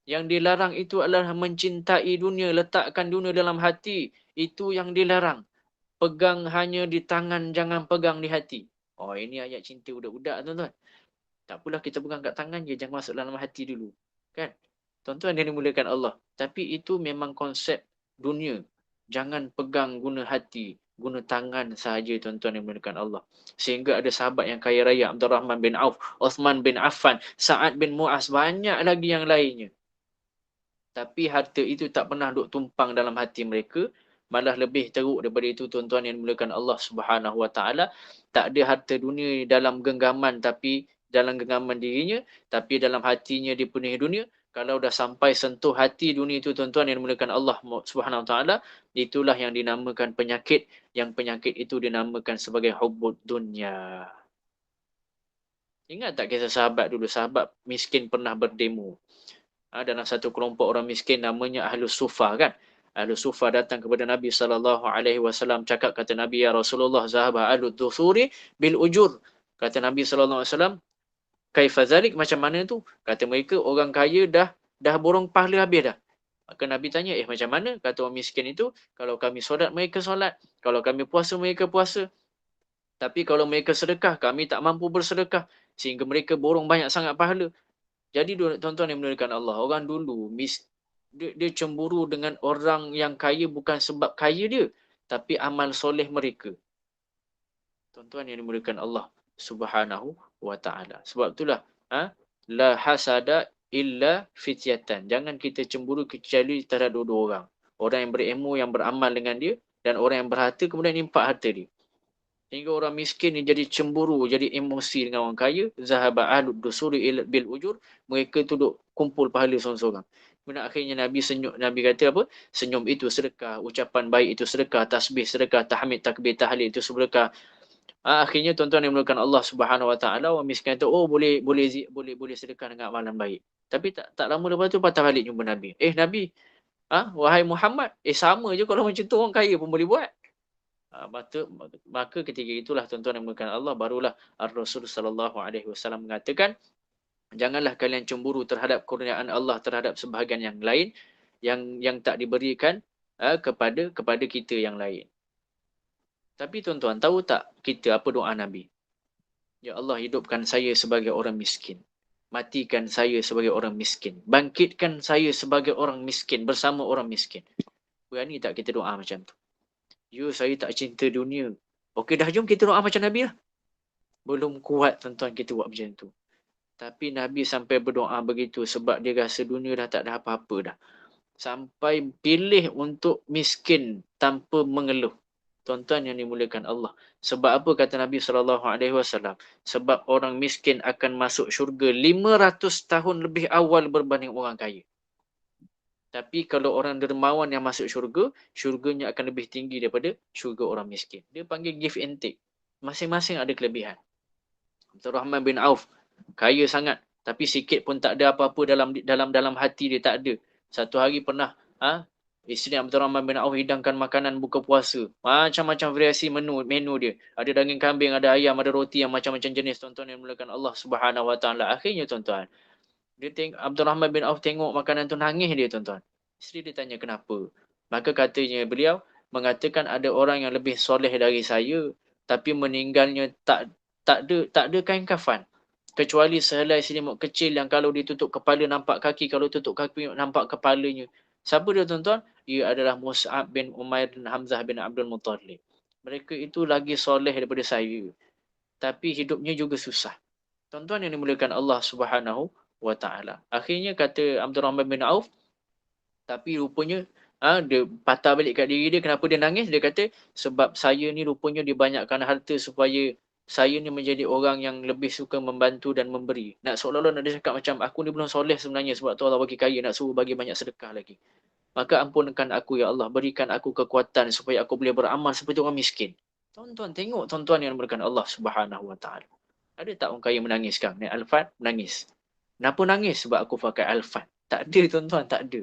Yang dilarang itu adalah mencintai dunia, letakkan dunia dalam hati. Itu yang dilarang. Pegang hanya di tangan, jangan pegang di hati. Oh, ini ayat cinta budak-budak, tuan-tuan. Tak apalah kita pegang kat tangan je, jangan masuk dalam hati dulu. Kan? Tuan-tuan yang dimuliakan Allah. Tapi itu memang konsep dunia. Jangan pegang guna hati, guna tangan sahaja, tuan-tuan yang dimuliakan Allah. Sehingga ada sahabat yang kaya raya, Abdurrahman bin Auf, Uthman bin Affan, Sa'ad bin Mu'az, banyak lagi yang lainnya. Tapi harta itu tak pernah duk tumpang dalam hati mereka. Malah lebih teruk daripada itu, tuan-tuan yang dimuliakan Allah Subhanahu wa taala. Tak ada harta dunia dalam genggaman, tapi dalam genggaman dirinya, tapi dalam hatinya dipenuhi dunia. Kalau dah sampai sentuh hati dunia itu, tuan-tuan yang dimuliakan Allah Subhanahu wa taala, itulah yang dinamakan penyakit. Yang penyakit itu dinamakan sebagai hubbud dunya. Ingat tak kisah sahabat dulu? Sahabat miskin pernah berdemo. Dalam satu kelompok orang miskin namanya Ahlus Sufa, kan? Ahlus Sufa datang kepada Nabi SAW, cakap, kata Nabi, ya Rasulullah, zahaba ahlud dusuri bil ujur. Kata Nabi SAW, kaifa zalik, macam mana tu? Kata mereka, orang kaya dah borong pahala habis dah. Maka Nabi tanya, macam mana? Kata orang miskin itu, kalau kami solat, mereka solat. Kalau kami puasa, mereka puasa. Tapi kalau mereka sedekah, kami tak mampu bersedekah. Sehingga mereka borong banyak sangat pahala. Jadi tuan-tuan yang dimuliakan Allah, orang dulu dia cemburu dengan orang yang kaya bukan sebab kaya dia, tapi amal soleh mereka. Tuan-tuan yang dimuliakan Allah Subhanahu wa taala. Sebab itulah la hasada illa fityatan. Jangan kita cemburu kecuali terhadap dua orang. Orang yang berilmu yang beramal dengan dia dan orang yang berharta kemudian nimpak harta dia. Hingga orang miskin ni jadi cemburu, jadi emosi dengan orang kaya. Zahaba ahlud dusuri bil ujur. Mereka tu duk kumpul pahala seorang-seorang. Kemudian akhirnya Nabi senyum, Nabi kata apa? Senyum itu sedekah, ucapan baik itu sedekah, tasbih sedekah, tahmid, takbir, tahlil itu sedekah. Akhirnya tuan-tuan yang dimuliakan Allah Subhanahu Wa Taala, orang miskin kata, oh boleh sedekah dengan amalan baik. Tapi tak lama lepas tu patah balik jumpa Nabi. Nabi, wahai Muhammad, sama je kalau macam tu orang kaya pun boleh buat. Maka ketika itulah tuan-tuan yang dimuliakan Allah, barulah Ar-Rasul sallallahu alaihi wasallam mengatakan, janganlah kalian cemburu terhadap kurniaan Allah terhadap sebahagian yang lain yang tak diberikan kepada kita yang lain. Tapi tuan-tuan, tahu tak kita apa doa Nabi? Ya Allah, hidupkan saya sebagai orang miskin. Matikan saya sebagai orang miskin. Bangkitkan saya sebagai orang miskin bersama orang miskin. Berani tak kita doa macam tu? Ya, saya tak cinta dunia. Okey, dah jom kita doa macam Nabi lah. Belum kuat tuan-tuan kita buat macam tu. Tapi Nabi sampai berdoa begitu sebab dia rasa dunia dah tak ada apa-apa dah. Sampai pilih untuk miskin tanpa mengeluh. Tuan-tuan yang dimuliakan Allah. Sebab apa kata Nabi SAW? Sebab orang miskin akan masuk syurga 500 tahun lebih awal berbanding orang kaya. Tapi kalau orang dermawan yang masuk syurga, syurganya akan lebih tinggi daripada syurga orang miskin. Dia panggil give and take. Masing-masing ada kelebihan. Abdul Rahman bin Auf, kaya sangat. Tapi sikit pun tak ada apa-apa dalam hati dia, tak ada. Satu hari pernah, isteri Abdul Rahman bin Auf hidangkan makanan buka puasa. Macam-macam variasi menu dia. Ada daging kambing, ada ayam, ada roti yang macam-macam jenis. Tuan-tuan yang dimuliakan Allah Subhanahu Wa Taala. Akhirnya tuan-tuan, Abdul Rahman bin Auf tengok makanan tu, nangis dia tuan-tuan. Isteri dia tanya kenapa. Maka katanya beliau mengatakan ada orang yang lebih soleh dari saya, tapi meninggalnya tak ada kain kafan. Kecuali sehelai selimut kecil yang kalau ditutup kepala nampak kaki, kalau tutup kaki nampak kepalanya. Siapa dia tuan-tuan? Ia adalah Mus'ab bin Umair dan Hamzah bin Abdul Muttalib. Mereka itu lagi soleh daripada saya. Tapi hidupnya juga susah. Tuan-tuan yang dimuliakan Allah Subhanahu Wa Taala. Akhirnya kata Abdul Rahman bin Auf, tapi rupanya dia patah balik kat diri dia. Kenapa dia nangis? Dia kata, sebab saya ni rupanya dibanyakkan harta supaya saya ni menjadi orang yang lebih suka membantu dan memberi. Nak seolah-olah nak dia cakap macam, aku ni belum soleh sebenarnya sebab tu Allah bagi kaya, nak suruh bagi banyak sedekah lagi. Maka ampunkan aku ya Allah, berikan aku kekuatan supaya aku boleh beramal seperti orang miskin. Tuan-tuan, tengok tuan-tuan yang memberikan Allah Subhanahu Wa Taala. Ada tak orang kaya menangis sekarang? Naik Alphard, menangis. Kenapa nangis? Sebab aku pakai Alphard. Tak ada tuan-tuan, tak ada.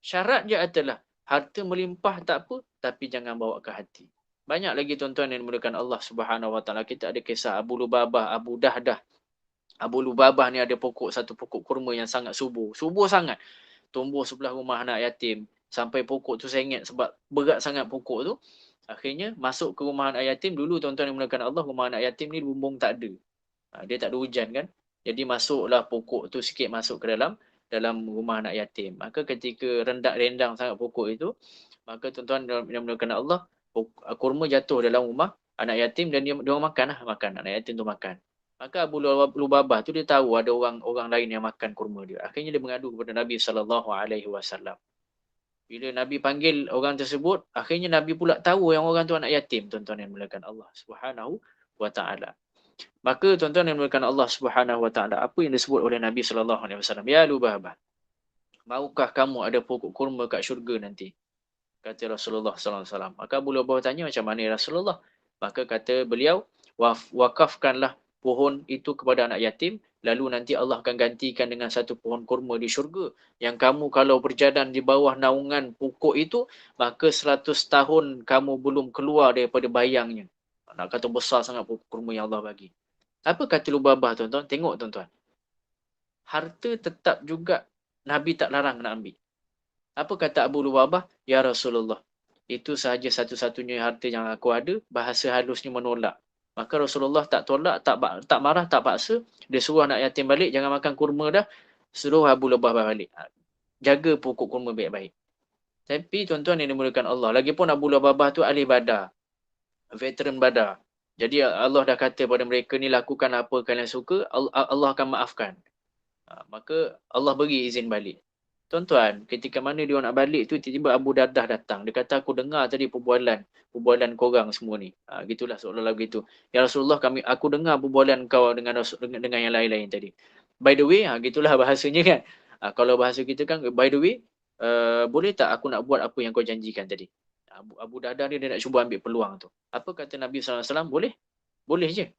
Syarat dia adalah harta melimpah tak apa, tapi jangan bawa ke hati. Banyak lagi tuan-tuan yang dimuliakan Allah Subhanahu Wa Taala. Kita ada kisah Abu Lubabah, Abu Dahdah. Abu Lubabah ni ada satu pokok kurma yang sangat subur. Subur sangat. Tumbuh sebelah rumah anak yatim. Sampai pokok tu sengit sebab berat sangat pokok tu. Akhirnya masuk ke rumah anak yatim. Dulu tuan-tuan yang dimuliakan Allah, rumah anak yatim ni bumbung tak ada. Dia tak ada hujan kan. Jadi masuklah pokok tu sikit masuk ke dalam rumah anak yatim. Maka ketika rendang sangat pokok itu, maka tuan-tuan yang dimuliakan Allah, kurma jatuh dalam rumah anak yatim dan dia makan anak yatim tu makan. Maka Abu Lubabah tu dia tahu ada orang lain yang makan kurma dia. Akhirnya dia mengadu kepada Nabi SAW. Bila Nabi panggil orang tersebut, akhirnya Nabi pula tahu yang orang tu anak yatim, tuan-tuan yang dimuliakan Allah Subhanahu Wa Taala. Maka tuan-tuan yang dimuliakan Allah Subhanahu Wa Taala, apa yang disebut oleh Nabi SAW? Ya Lubabah, maukah kamu ada pokok kurma kat syurga nanti? Kata Rasulullah SAW. Maka Abu Lubabah tanya, macam mana ya Rasulullah? Maka kata beliau, wakafkanlah pohon itu kepada anak yatim, lalu nanti Allah akan gantikan dengan satu pohon kurma di syurga, yang kamu kalau berjalan di bawah naungan pokok itu, maka 100 tahun kamu belum keluar daripada bayangnya. Nak kata besar sangat pokok kurma yang Allah bagi. Apa kata Lubabah tuan-tuan? Tengok tuan-tuan. Harta tetap juga Nabi tak larang nak ambil. Apa kata Abu Lubabah? Ya Rasulullah, itu sahaja satu-satunya harta yang aku ada, bahasa halusnya menolak. Maka Rasulullah tak tolak, tak marah, tak paksa. Dia suruh anak yatim balik, jangan makan kurma dah. Suruh Abu Lubabah balik. Jaga pokok kurma baik-baik. Tapi tuan-tuan yang dimulakan Allah. Lagipun Abu Lubabah tu ahli Badar. Veteran Badar. Jadi Allah dah kata pada mereka ni, lakukan apa kalian suka, Allah akan maafkan. Maka Allah beri izin balik. Tuan-tuan, ketika mana dia nak balik tu, tiba-tiba Abu Dardah datang. Dia kata, aku dengar tadi perbualan korang semua ni. Gitulah seolah-olah begitu. Ya Rasulullah, aku dengar perbualan kau dengan yang lain-lain tadi. By the way, gitulah bahasanya kan. Kalau bahasa kita kan, by the way, boleh tak aku nak buat apa yang kau janjikan tadi? Abu Dardah dia nak cuba ambil peluang tu. Apa kata Nabi SAW? Boleh? Boleh je.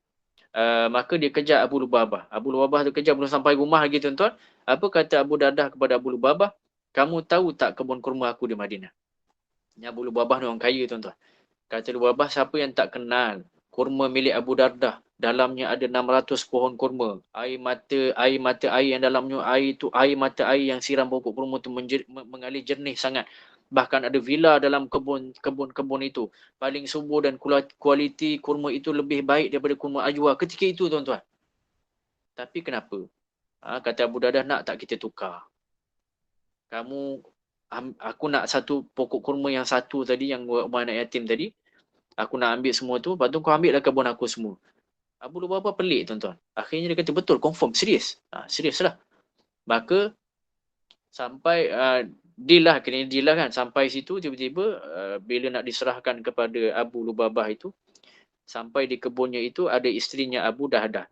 Maka dia kejar Abu Lubabah. Abu Lubabah tu kejar belum sampai rumah lagi tuan-tuan. Apa kata Abu Dardah kepada Abu Lubabah? Kamu tahu tak kebun kurma aku di Madinah? Ini Abu Lubabah ni orang kaya tuan-tuan. Kata Lubabah, siapa yang tak kenal kurma milik Abu Dardah? Dalamnya ada 600 pohon kurma. Air mata air yang dalamnya air mata air yang siram pokok kurma tu mengalir jernih sangat. Bahkan ada villa dalam kebun itu. Paling subur dan kualiti kurma itu lebih baik daripada kurma ajwa ketika itu tuan-tuan. Tapi kenapa? Kata Abu Dardah, nak tak kita tukar? Aku nak satu pokok kurma yang satu tadi, yang rumah anak yatim tadi. Aku nak ambil semua tu, lepas tu kau ambil lah kebun aku semua. Abu Lubabah pelik tuan-tuan. Akhirnya dia kata, betul, confirm, serius. Serius lah. Maka sampai deal lah kan. Sampai situ tiba-tiba bila nak diserahkan kepada Abu Lubabah itu, sampai di kebunnya itu ada isterinya Abu Dardah.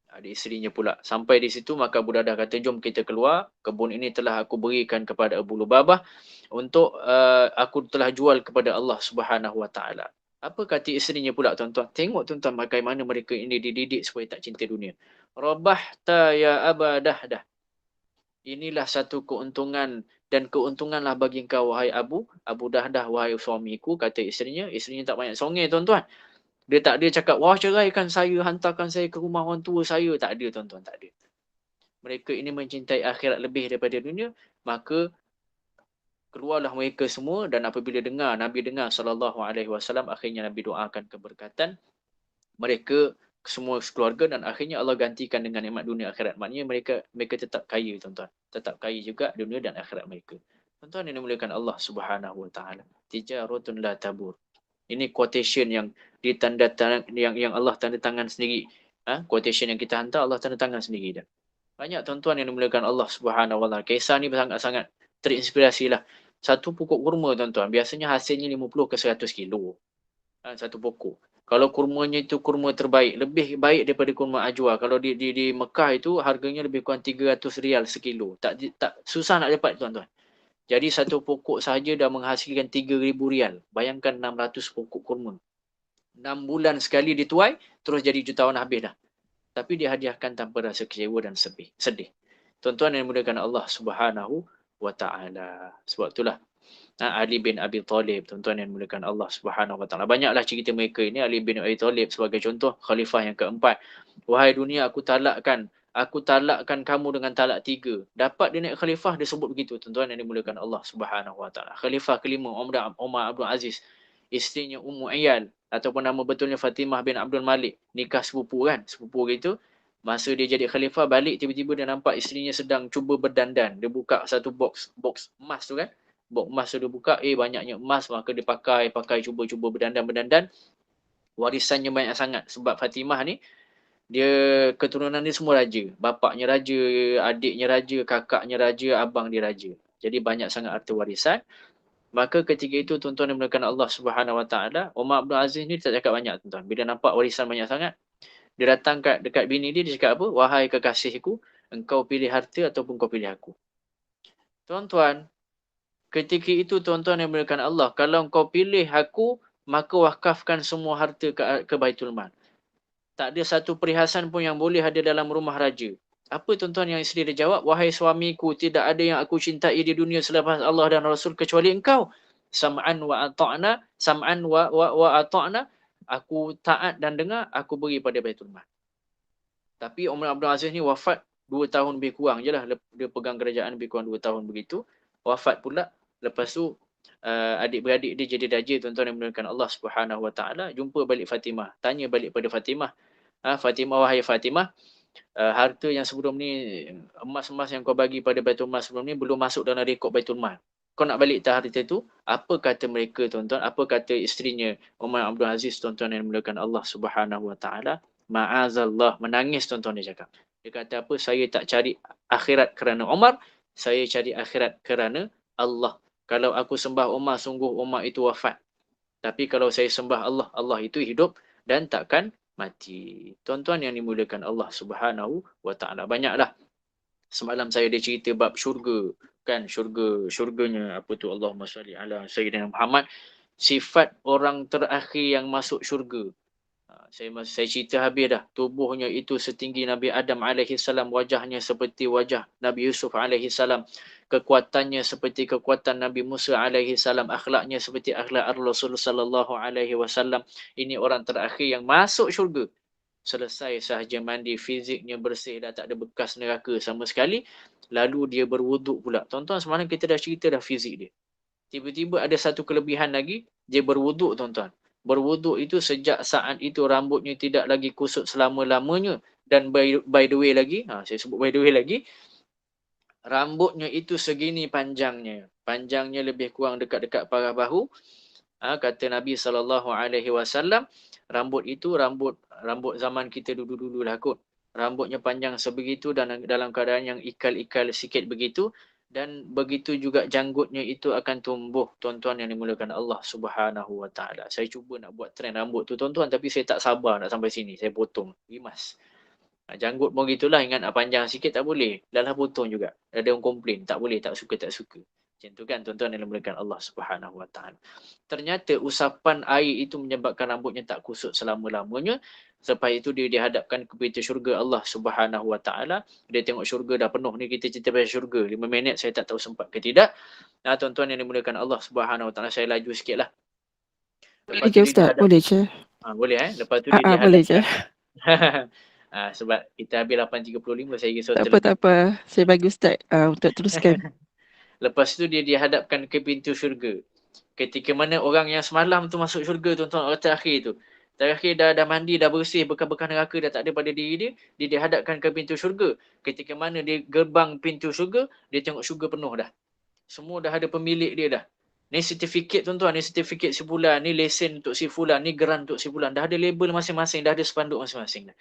Ada isterinya pula. Sampai di situ maka Abu Dardah kata, jom kita keluar. Kebun ini telah aku berikan kepada Abu Lubabah untuk aku telah jual kepada Allah Subhanahu Wa Taala. Apa kata isterinya pula tuan-tuan? Tengok tuan-tuan bagaimana mereka ini dididik supaya tak cinta dunia. Rabahta ya Aba Dahdah. Inilah satu keuntungan, dan keuntunganlah bagi engkau wahai Abu Dahdah, wahai suamiku, kata isterinya. Isterinya tak banyak songeh tuan-tuan. Dia tak ada cakap, wah ceraikan saya, hantarkan saya ke rumah orang tua saya. Tak ada tuan-tuan, tak ada. Mereka ini mencintai akhirat lebih daripada dunia. Maka keluarlah mereka semua, dan apabila Nabi dengar SAW, akhirnya Nabi doakan keberkatan mereka semua keluarga, dan akhirnya Allah gantikan dengan nikmat dunia akhirat. Maknanya mereka tetap kaya tuan-tuan. Tetap kaya juga dunia dan akhirat mereka. Tuan-tuan yang dimuliakan Allah Subhanahu Wa Taala. Tijaratun la tabur. Ini quotation yang yang Allah tanda tangan sendiri. Quotation yang kita hantar Allah tanda tangan sendiri dah. Banyak tuan-tuan yang dimuliakan Allah Subhanahu Wa Taala. Kisah ni sangat-sangat terinspirasi lah. Satu pokok kurma tuan-tuan, biasanya hasilnya 50 ke 100 kilo. Satu pokok. Kalau kurmanya itu kurma terbaik, lebih baik daripada kurma ajwa. Kalau di Mekah itu harganya lebih kurang 300 rial sekilo. Tak susah nak dapat tuan-tuan. Jadi satu pokok sahaja dah menghasilkan 3,000 rial. Bayangkan 600 pokok kurma. 6 bulan sekali dituai, terus jadi jutawan habis dah. Tapi dihadiahkan tanpa rasa kecewa dan sedih. Tuan-tuan yang dimuliakan Allah Subhanahu Wa Taala. Sebab itulah Ali bin Abi Talib, tuan-tuan yang dimuliakan Allah Subhanahu Wa Taala. Banyaklah cerita mereka ini. Ali bin Abi Talib sebagai contoh, khalifah yang keempat. Wahai dunia, aku talakkan kamu dengan talak 3. Dapat dia naik khalifah, dia sebut begitu, tuan-tuan yang dimuliakan Allah Subhanahu Wa Taala. Khalifah kelima, Umar Abdul Aziz. Isterinya Ummu Iyal, ataupun nama betulnya Fatimah bin Abdul Malik. Nikah sepupu kan, sepupu gitu. Masa dia jadi khalifah, balik tiba-tiba dia nampak isterinya sedang cuba berdandan. Dia buka satu box emas tu kan. Box emas tu dia buka, banyaknya emas. Maka dia pakai cuba-cuba berdandan. Warisannya banyak sangat. Sebab Fatimah ni, dia keturunan dia semua raja. Bapaknya raja, adiknya raja, kakaknya raja, abang dia raja. Jadi banyak sangat harta warisan. Maka ketika itu tuan-tuan yang dimuliakan Allah Subhanahu Wa Taala, Umar Abdul Aziz ni tak cakap banyak tuan-tuan. Bila nampak warisan banyak sangat, dia datang dekat bini dia cakap apa? Wahai kekasihku, engkau pilih harta ataupun kau pilih aku? Tuan-tuan, ketika itu tuan-tuan yang dimuliakan Allah, kalau engkau pilih aku, maka wakafkan semua harta ke Baitul Mal. Tak ada satu perhiasan pun yang boleh ada dalam rumah raja. Apa tuan-tuan yang isteri dia jawab? Wahai suamiku, tidak ada yang aku cintai di dunia selepas Allah dan Rasul kecuali engkau. Sam'an wa ata'na, sam'an wa ata'na. Aku taat dan dengar, aku beri pada Baitul Mal. Tapi Umar Abdul Aziz ni wafat 2 tahun lebih kurang je lah. Dia pegang kerajaan lebih kurang 2 tahun begitu. Wafat pula. Lepas tu adik-beradik dia jadi raja, tuan-tuan yang dimuliakan Allah Subhanahu Wa Taala, jumpa balik Fatimah, tanya balik pada Fatimah, Fatimah, wahai Fatimah, harta yang sebelum ni, emas-emas yang kau bagi pada Baitul Mal sebelum ni belum masuk dalam rekod Baitul Mal. Kau nak balik tak harta tu? Apa kata mereka, tuan-tuan? Apa kata isterinya Umar Abdul Aziz, tuan-tuan yang dimuliakan Allah Subhanahu Wa Taala? Ma'azallah, menangis, tuan-tuan, dia cakap. Dia kata apa? Saya tak cari akhirat kerana Umar, saya cari akhirat kerana Allah. Kalau aku sembah Umar, sungguh Umar itu wafat. Tapi kalau saya sembah Allah, Allah itu hidup dan takkan mati. Tuan-tuan yang dimuliakan Allah Subhanahu Wa Taala. Banyaklah. Semalam saya ada cerita bab syurga, kan, syurganya apa tu, Allahumma salli ala Sayyidina Muhammad, sifat orang terakhir yang masuk syurga. Saya cerita habis dah. Tubuhnya itu setinggi Nabi Adam AS, wajahnya seperti wajah Nabi Yusuf AS, kekuatannya seperti kekuatan Nabi Musa AS, akhlaknya seperti akhlak Rasulullah sallallahu alaihi wasallam. Ini orang terakhir yang masuk syurga. Selesai sahaja mandi, fiziknya bersih, dah tak ada bekas neraka sama sekali. Lalu dia berwuduk pula. Tuan-tuan, semalam kita dah cerita dah fizik dia. Tiba-tiba ada satu kelebihan lagi, dia berwuduk, tuan-tuan. Berwuduk itu sejak saat itu rambutnya tidak lagi kusut selama-lamanya. Dan by the way lagi, saya sebut by the way lagi, rambutnya itu segini panjangnya. Panjangnya lebih kurang dekat-dekat parah bahu. Kata Nabi SAW, rambut itu rambut zaman kita dulu-dulu lah kot. Rambutnya panjang sebegitu dan dalam keadaan yang ikal-ikal sikit begitu. Dan begitu juga janggutnya itu akan tumbuh, tuan-tuan yang dimuliakan Allah Subhanahu Wa Taala. Saya cuba nak buat trend rambut tu, tuan-tuan, tapi saya tak sabar nak sampai sini. Saya potong, rimas. Janggut pun gitulah, ingat nak panjang sikit tak boleh. Dah potong juga. Ada orang komplain, tak boleh, tak suka. Macam tu kan, tuan-tuan yang dimuliakan Allah Subhanahu Wa Taala. Ternyata usapan air itu menyebabkan rambutnya tak kusut selama-lamanya. Selepas itu dia dihadapkan ke pintu syurga Allah Subhanahu Wa Taala. Dia tengok syurga dah penuh. Ni kita cerita pasal syurga. 5 minit saya tak tahu sempat ke tidak. Tuan-tuan yang dimuliakan Allah Subhanahu Wa Taala, saya laju sikit lah. Boleh je Ustaz, boleh je. Boleh Lepas tu dia dihadapkan. Boleh je. Sebab kita habis 8.35, saya risau tak apa. Saya bagi Ustaz untuk teruskan. Lepas tu dia dihadapkan ke pintu syurga. Ketika mana orang yang semalam tu masuk syurga, tuan-tuan, orang terakhir tu. Terakhir dah mandi, dah bersih, bekas-bekas neraka dah tak ada pada diri dia. Dia dihadapkan ke pintu syurga. Ketika mana dia gerbang pintu syurga, dia tengok syurga penuh dah. Semua dah ada pemilik dia dah. Ni sertifikat, tuan-tuan, ni sertifikat si fulan, ni lesen untuk si fulan, ni geran untuk si fulan. Dah ada label masing-masing, dah ada spanduk masing-masing dah.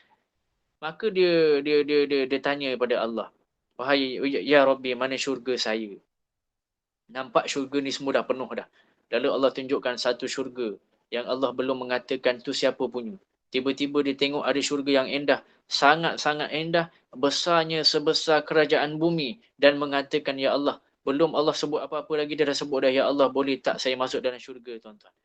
Maka dia tanya kepada Allah, wahai ya Rabbi, mana syurga saya? Nampak syurga ni semua dah penuh dah. Lalu Allah tunjukkan satu syurga yang Allah belum mengatakan tu siapa punya. Tiba-tiba dia tengok ada syurga yang indah, sangat-sangat indah, besarnya sebesar kerajaan bumi, dan mengatakan, ya Allah, belum Allah sebut apa-apa lagi, dia dah sebut dah, ya Allah, boleh tak saya masuk dalam syurga, tuan-tuan?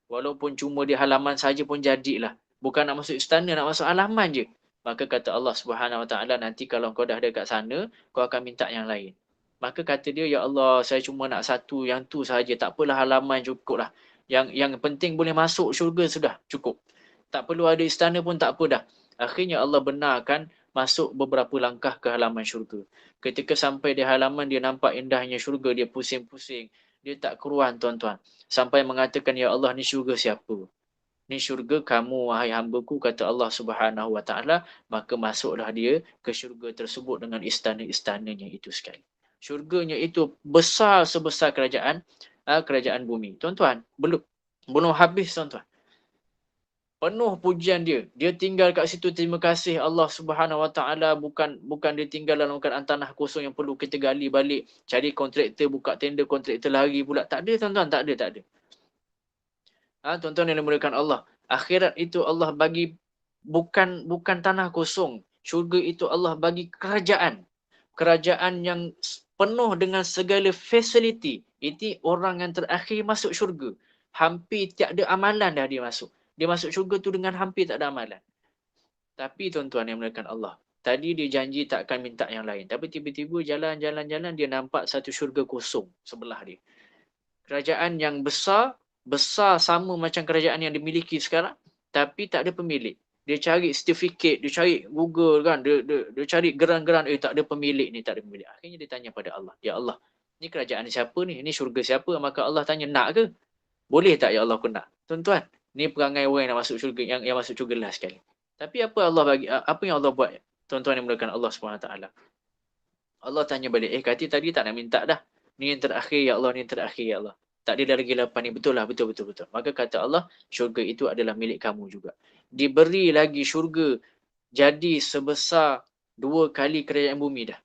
Walaupun cuma di halaman saja pun jadilah. Bukan nak masuk istana, nak masuk halaman je. Maka kata Allah Subhanahu Wa Taala, nanti kalau kau dah dekat sana, kau akan minta yang lain. Maka kata dia, ya Allah, saya cuma nak satu, yang tu sahaja. Tak apalah, halaman cukup lah. Yang penting boleh masuk syurga sudah cukup. Tak perlu ada istana pun tak apa dah. Akhirnya Allah benarkan masuk beberapa langkah ke halaman syurga. Ketika sampai di halaman, dia nampak indahnya syurga. Dia pusing-pusing. Dia tak keruan, tuan-tuan. Sampai mengatakan, ya Allah, ni syurga siapa? Ni syurga kamu, wahai hamba-Ku, kata Allah Subhanahu Wa Taala. Maka masuklah dia ke syurga tersebut dengan istana-istananya itu sekali. Syurganya itu besar sebesar kerajaan bumi. Tuan-tuan, belum habis, tuan-tuan. Penuh pujian dia. Dia tinggal kat situ, terima kasih Allah Subhanahu Wa Taala. Bukan dia tinggal dalam keadaan tanah kosong yang perlu kita gali balik, cari kontraktor, buka tender, kontraktor lari pula. Tak ada, tuan-tuan, tak ada. Tuan-tuan yang dimuliakan Allah, akhirat itu Allah bagi bukan tanah kosong. Syurga itu Allah bagi kerajaan yang penuh dengan segala fasiliti. Itu orang yang terakhir masuk syurga. Hampir tiada amalan dah dia masuk. Dia masuk syurga tu dengan hampir tak ada amalan. Tapi tuan-tuan yang dimuliakan Allah, tadi dia janji tak akan minta yang lain. Tapi tiba-tiba jalan, dia nampak satu syurga kosong sebelah dia. Kerajaan yang besar sama macam kerajaan yang dimiliki sekarang, tapi tak ada pemilik. Dia cari sertifikat, dia cari Google kan, dia cari geran-geran, tak ada pemilik ni, tak ada pemilik. Akhirnya dia tanya pada Allah, ya Allah, Ni kerajaan siapa ni? Ni syurga siapa? Maka Allah tanya, nak ke? Boleh tak ya Allah aku nak? Tuan-tuan, ni perangai orang yang nak masuk syurga, yang masuk syurga last sekali. Tapi apa yang Allah buat? Tuan-tuan yang mulakan Allah SWT. Allah tanya balik, kata tadi tak nak minta dah. Ni yang terakhir ya Allah, ni yang terakhir ya Allah. Tak ada lagi 8 ni. Betul lah, betul. Maka kata Allah, syurga itu adalah milik kamu juga. Diberi lagi syurga jadi sebesar 2 kali kerajaan bumi dah.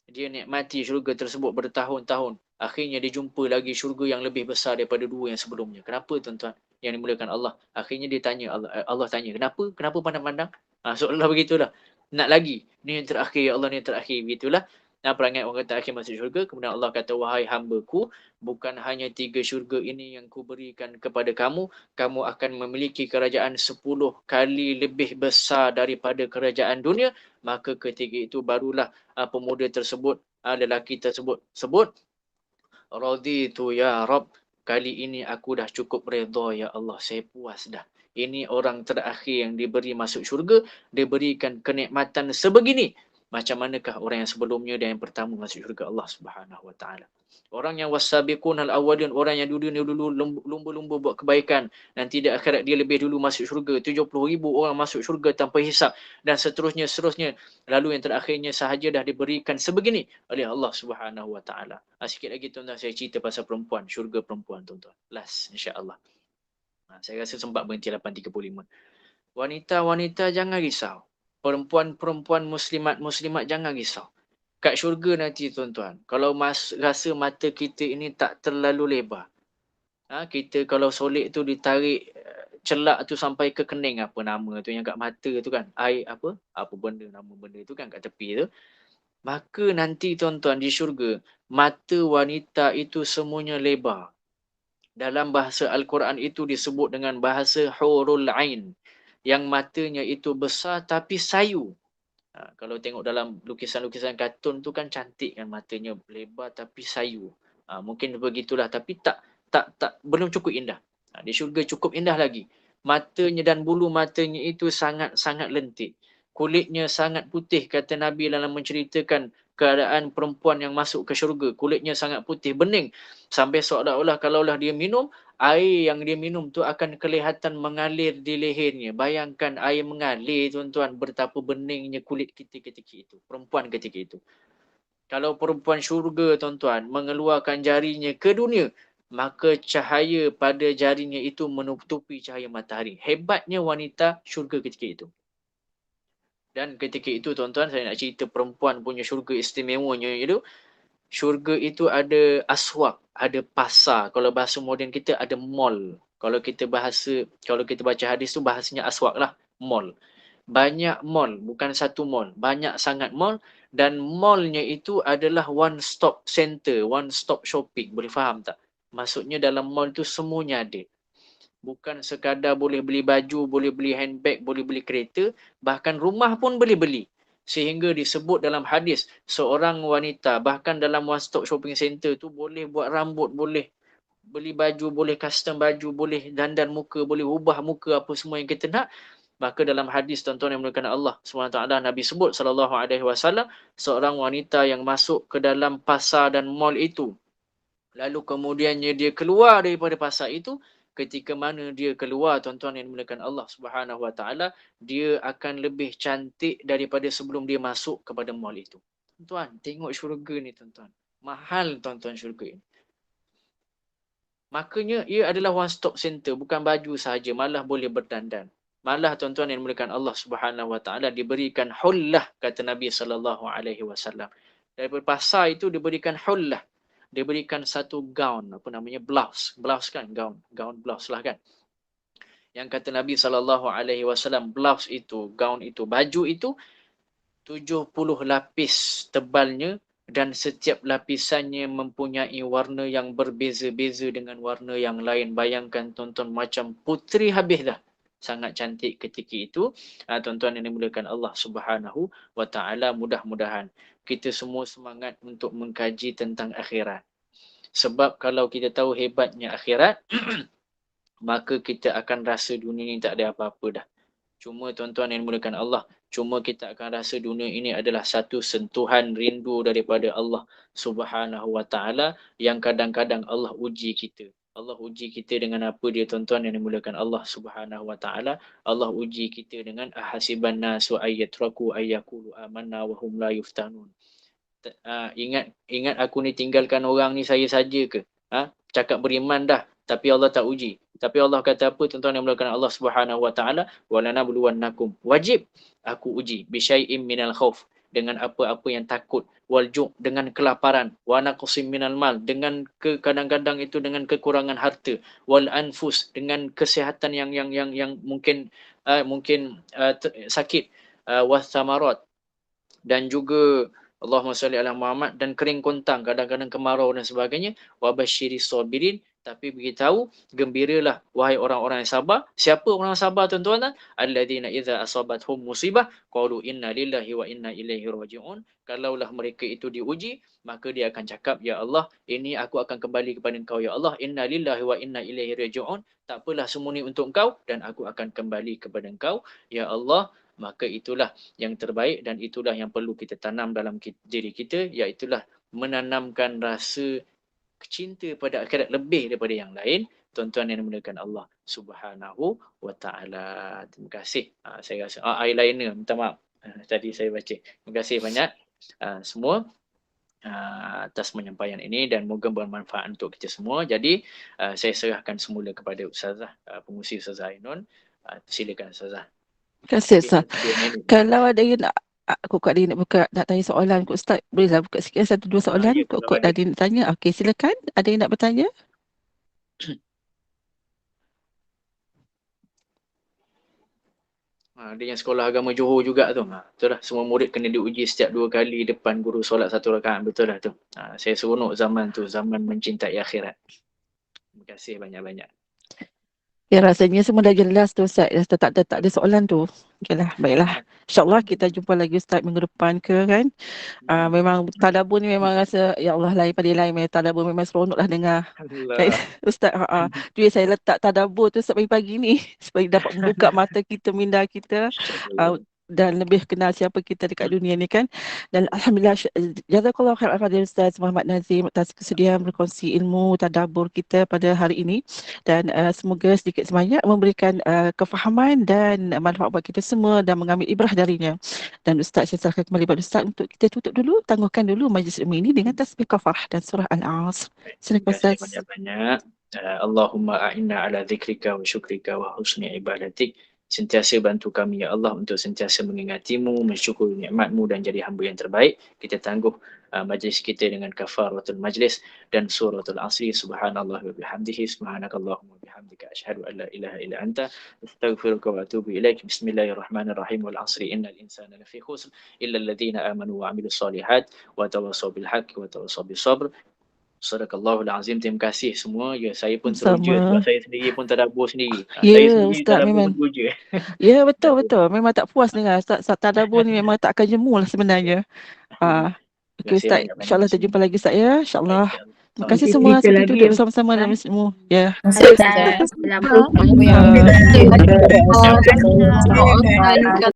Dia nikmati syurga tersebut bertahun-tahun. Akhirnya dia jumpa lagi syurga yang lebih besar daripada 2 yang sebelumnya. Kenapa tuan-tuan? Yang dimulakan Allah. Akhirnya dia tanya, Allah tanya, kenapa? Kenapa pandang-pandang? Seolah begitulah. Nak lagi. Ni yang terakhir ya Allah, ni yang terakhir. Begitulah. Perangai orang terakhir masuk syurga. Kemudian Allah kata, wahai hamba-Ku, bukan hanya 3 syurga ini yang Ku berikan kepada kamu. Kamu akan memiliki kerajaan 10 kali lebih besar daripada kerajaan dunia. Maka ketika itu barulah pemuda tersebut, lelaki tersebut sebut, raditu ya Rabb, kali ini aku dah cukup redha ya Allah, saya puas dah. Ini orang terakhir yang diberi masuk syurga, diberikan kenikmatan sebegini. Macam manakah orang yang sebelumnya dan yang pertama masuk syurga Allah Subhanahu Wa Taala. Orang yang wasabiqun al-awwalin, orang yang dulu lumba-lumba buat kebaikan, nanti di akhirat dia lebih dulu masuk syurga. 70,000 orang masuk syurga tanpa hisap, dan seterusnya. Lalu yang terakhirnya sahaja dah diberikan sebegini oleh Allah Subhanahu Wa Taala. Sikit lagi tuan-tuan saya cerita pasal perempuan, syurga perempuan tuan-tuan. Last insya-Allah. Saya rasa sempat berhenti 8.35. Wanita-wanita jangan risau. Perempuan-perempuan muslimat jangan risau. Kat syurga nanti tuan-tuan, kalau rasa mata kita ini tak terlalu lebar, kita kalau solik tu ditarik celak tu sampai ke kening, apa nama tu yang kat mata tu kan, air apa benda, nama benda tu kan kat tepi tu, maka nanti tuan-tuan di syurga mata wanita itu semuanya lebar. Dalam bahasa Al-Quran itu disebut dengan bahasa hurul ain, yang matanya itu besar tapi sayu. Kalau tengok dalam lukisan-lukisan kartun tu kan cantik kan, matanya lebar tapi sayu. Mungkin begitulah, tapi tak belum cukup indah. Di syurga cukup indah lagi. Matanya dan bulu matanya itu sangat lentik. Kulitnya sangat putih, kata Nabi dalam menceritakan keadaan perempuan yang masuk ke syurga. Kulitnya sangat putih, bening. Sampai seolah-olah kalaulah dia minum, air yang dia minum tu akan kelihatan mengalir di lehernya. Bayangkan air mengalir tuan-tuan, betapa beningnya kulit kita ketika itu. Perempuan ketika itu. Kalau perempuan syurga tuan-tuan mengeluarkan jarinya ke dunia, maka cahaya pada jarinya itu menutupi cahaya matahari. Hebatnya wanita syurga ketika itu. Dan ketika itu tuan-tuan, saya nak cerita perempuan punya syurga istimewanya itu. Syurga itu ada aswak, ada pasar. Kalau bahasa moden kita ada mall. Kalau kita baca hadis tu bahasanya aswak lah, mall. Banyak mall, bukan satu mall, banyak sangat mall, dan mallnya itu adalah one stop center, one stop shopping. Boleh faham tak? Maksudnya dalam mall tu semuanya ada. Bukan sekadar boleh beli baju, boleh beli handbag, boleh beli kereta, bahkan rumah pun boleh beli. Sehingga disebut dalam hadis, seorang wanita bahkan dalam one stop shopping center tu boleh buat rambut, boleh beli baju, boleh custom baju, boleh dandan muka, boleh ubah muka, apa semua yang kita nak. Maka dalam hadis tuan-tuan yang dimuliakan Allah SWT, Nabi sebut SAW, seorang wanita yang masuk ke dalam pasar dan mall itu, lalu kemudiannya dia keluar daripada pasar itu, ketika mana dia keluar tuan-tuan yang dimuliakan Allah Subhanahu Wa Taala, dia akan lebih cantik daripada sebelum dia masuk kepada mall itu. Tuan-tuan, tengok syurga ni tuan-tuan. Mahal tuan-tuan syurga ini. Makanya ia adalah one stop center, bukan baju sahaja, malah boleh berdandan. Malah tuan-tuan yang dimuliakan Allah Subhanahu Wa Taala diberikan hullah, kata Nabi sallallahu alaihi wasallam. Daripada pasar itu diberikan hullah. Diberikan satu gown, apa namanya, blouse kan, gown blouse lah kan, yang kata Nabi SAW, blouse itu, gown itu, baju itu 70 lapis tebalnya, dan setiap lapisannya mempunyai warna yang berbeza-beza dengan warna yang lain. Bayangkan tuan-tuan, macam puteri habis dah. Sangat cantik ketika itu. Tuan-tuan yang dimuliakan Allah Subhanahu Wa Taala, mudah-mudahan kita semua semangat untuk mengkaji tentang akhirat. Sebab kalau kita tahu hebatnya akhirat, maka kita akan rasa dunia ni tak ada apa-apa dah. Cuma tuan-tuan yang dimuliakan Allah, cuma kita akan rasa dunia ini adalah satu sentuhan rindu daripada Allah Subhanahu wa taala yang kadang-kadang Allah uji kita. Allah uji kita dengan apa dia tuan-tuan yang dimuliakan Allah Subhanahu wa taala? Allah uji kita dengan ahasiban nasu ayyatraku ayyakulu amanna wa hum la yuftanun. Ingat aku ni tinggalkan orang ni saya saja ke? Cakap beriman dah tapi Allah tak uji. Tapi Allah kata apa tuan-tuan yang dimuliakan Allah Subhanahu wa taala? Walanabluwannakum. Wajib aku uji bisyai'im minal khauf, dengan apa-apa yang takut, wal ju' dengan kelaparan, wa naqsim minal mal dengan kadang-kadang itu dengan kekurangan harta, wal anfus dengan kesihatan yang mungkin sakit, was samarat dan juga Allahumma salli ala Muhammad dan kering kontang, kadang-kadang kemarau dan sebagainya. Wa basyiris sabirin, tapi beritahu gembiralah wahai orang-orang yang sabar. Siapa orang yang sabar tuan-tuan? Alladzina idza asabathum musibah qalu inna lillahi wa inna ilaihi raji'un. Kalaulah mereka itu diuji, maka dia akan cakap, ya Allah, ini aku akan kembali kepada Engkau ya Allah. Inna lillahi wa inna ilaihi raji'un. Tak apalah semua ni untuk Engkau dan aku akan kembali kepada Engkau ya Allah. Maka itulah yang terbaik dan itulah yang perlu kita tanam dalam diri kita, iaitulah menanamkan rasa cinta pada akhirat lebih daripada yang lain. Tuan-tuan yang dimuliakan Allah Subhanahu wa taala. Terima kasih. Saya rasa eyeliner, minta maaf. Tadi saya baca. Terima kasih banyak semua atas penyampaian ini dan moga bermanfaat untuk kita semua. Jadi saya serahkan semula kepada Ustazah, pengurusi Ustazah Ainun. Silakan Ustazah. Terima kasih Ustaz. Kalau ada yang Kok ada yang nak tanya soalan kot Ustaz, bolehlah buka sikit 1-2 soalan. Kok ada yang nak tanya. Okey, silakan. Ada yang nak bertanya? Ada yang sekolah agama Johor juga tu. Betul lah, semua murid kena diuji setiap 2 kali depan guru solat 1 rakaat. Betul lah tu. Saya seronok zaman tu, zaman mencintai akhirat. Terima kasih banyak-banyak. Ya, rasanya semua dah jelas tu Ustaz. Tak ada soalan tu. Okeylah, baiklah. InsyaAllah kita jumpa lagi Ustaz minggu depan ke kan. Memang tadabbur ni memang rasa, ya Allah, lain pada lain. Tadabbur memang seronok lah dengar. Kan, Ustaz, tu saya letak tadabbur tu sampai pagi ni. Supaya dapat membuka mata kita, minda kita. Dan lebih kenal siapa kita dekat dunia ni kan. Dan Alhamdulillah, jazakallahu khairan kepada Ustaz Muhammad Nazim atas kesediaan berkongsi ilmu tadabbur kita pada hari ini. Dan semoga sedikit sebanyak memberikan kefahaman dan manfaat buat kita semua dan mengambil ibrah darinya. Dan Ustaz, saya serahkan kembali pada Ustaz untuk kita tutup dulu, tangguhkan dulu majlis ilmu ini dengan tasbih kafarah dan surah Al-Asr. Silakan Ustaz. Banyak-banyak. Allahumma a'inna ala zikrika wa syukrika wa husni ibadatik. Sentiasa bantu kami ya Allah untuk sentiasa mengingatimu, mensyukuri nikmatmu dan jadi hamba yang terbaik. Kita tangguh majlis kita dengan kafaratul majlis dan suratul asri. Subhanallah wa bihamdihi, subhanakallahumma wa bihamdika, asyhadu an la ilaha illa anta, astaghfiruka wa atubu ilaik. Bismillahirrahmanirrahim. Wal asri innal insana lafi khusr illa alladhina amanu wa amilus solihat wa tawassaw bil haqqi wa tawassaw bis sabr. Sadaqallahul azim. Terima kasih semua. Ya, saya pun teruja sebab saya sendiri pun tadabbur sendiri. Saya sendiri Ustaz memang teruja. Ya, betul. Memang tak puas dengar. Ustaz tadabbur ni memang tak akan jemu lah sebenarnya. Okey Ustaz, insya-Allah kita jumpa lagi Ustaz ya. Insya-Allah. Terima kasih semua. Kita duduk bersama-sama dalam ilmu. Ya. Assalamualaikum.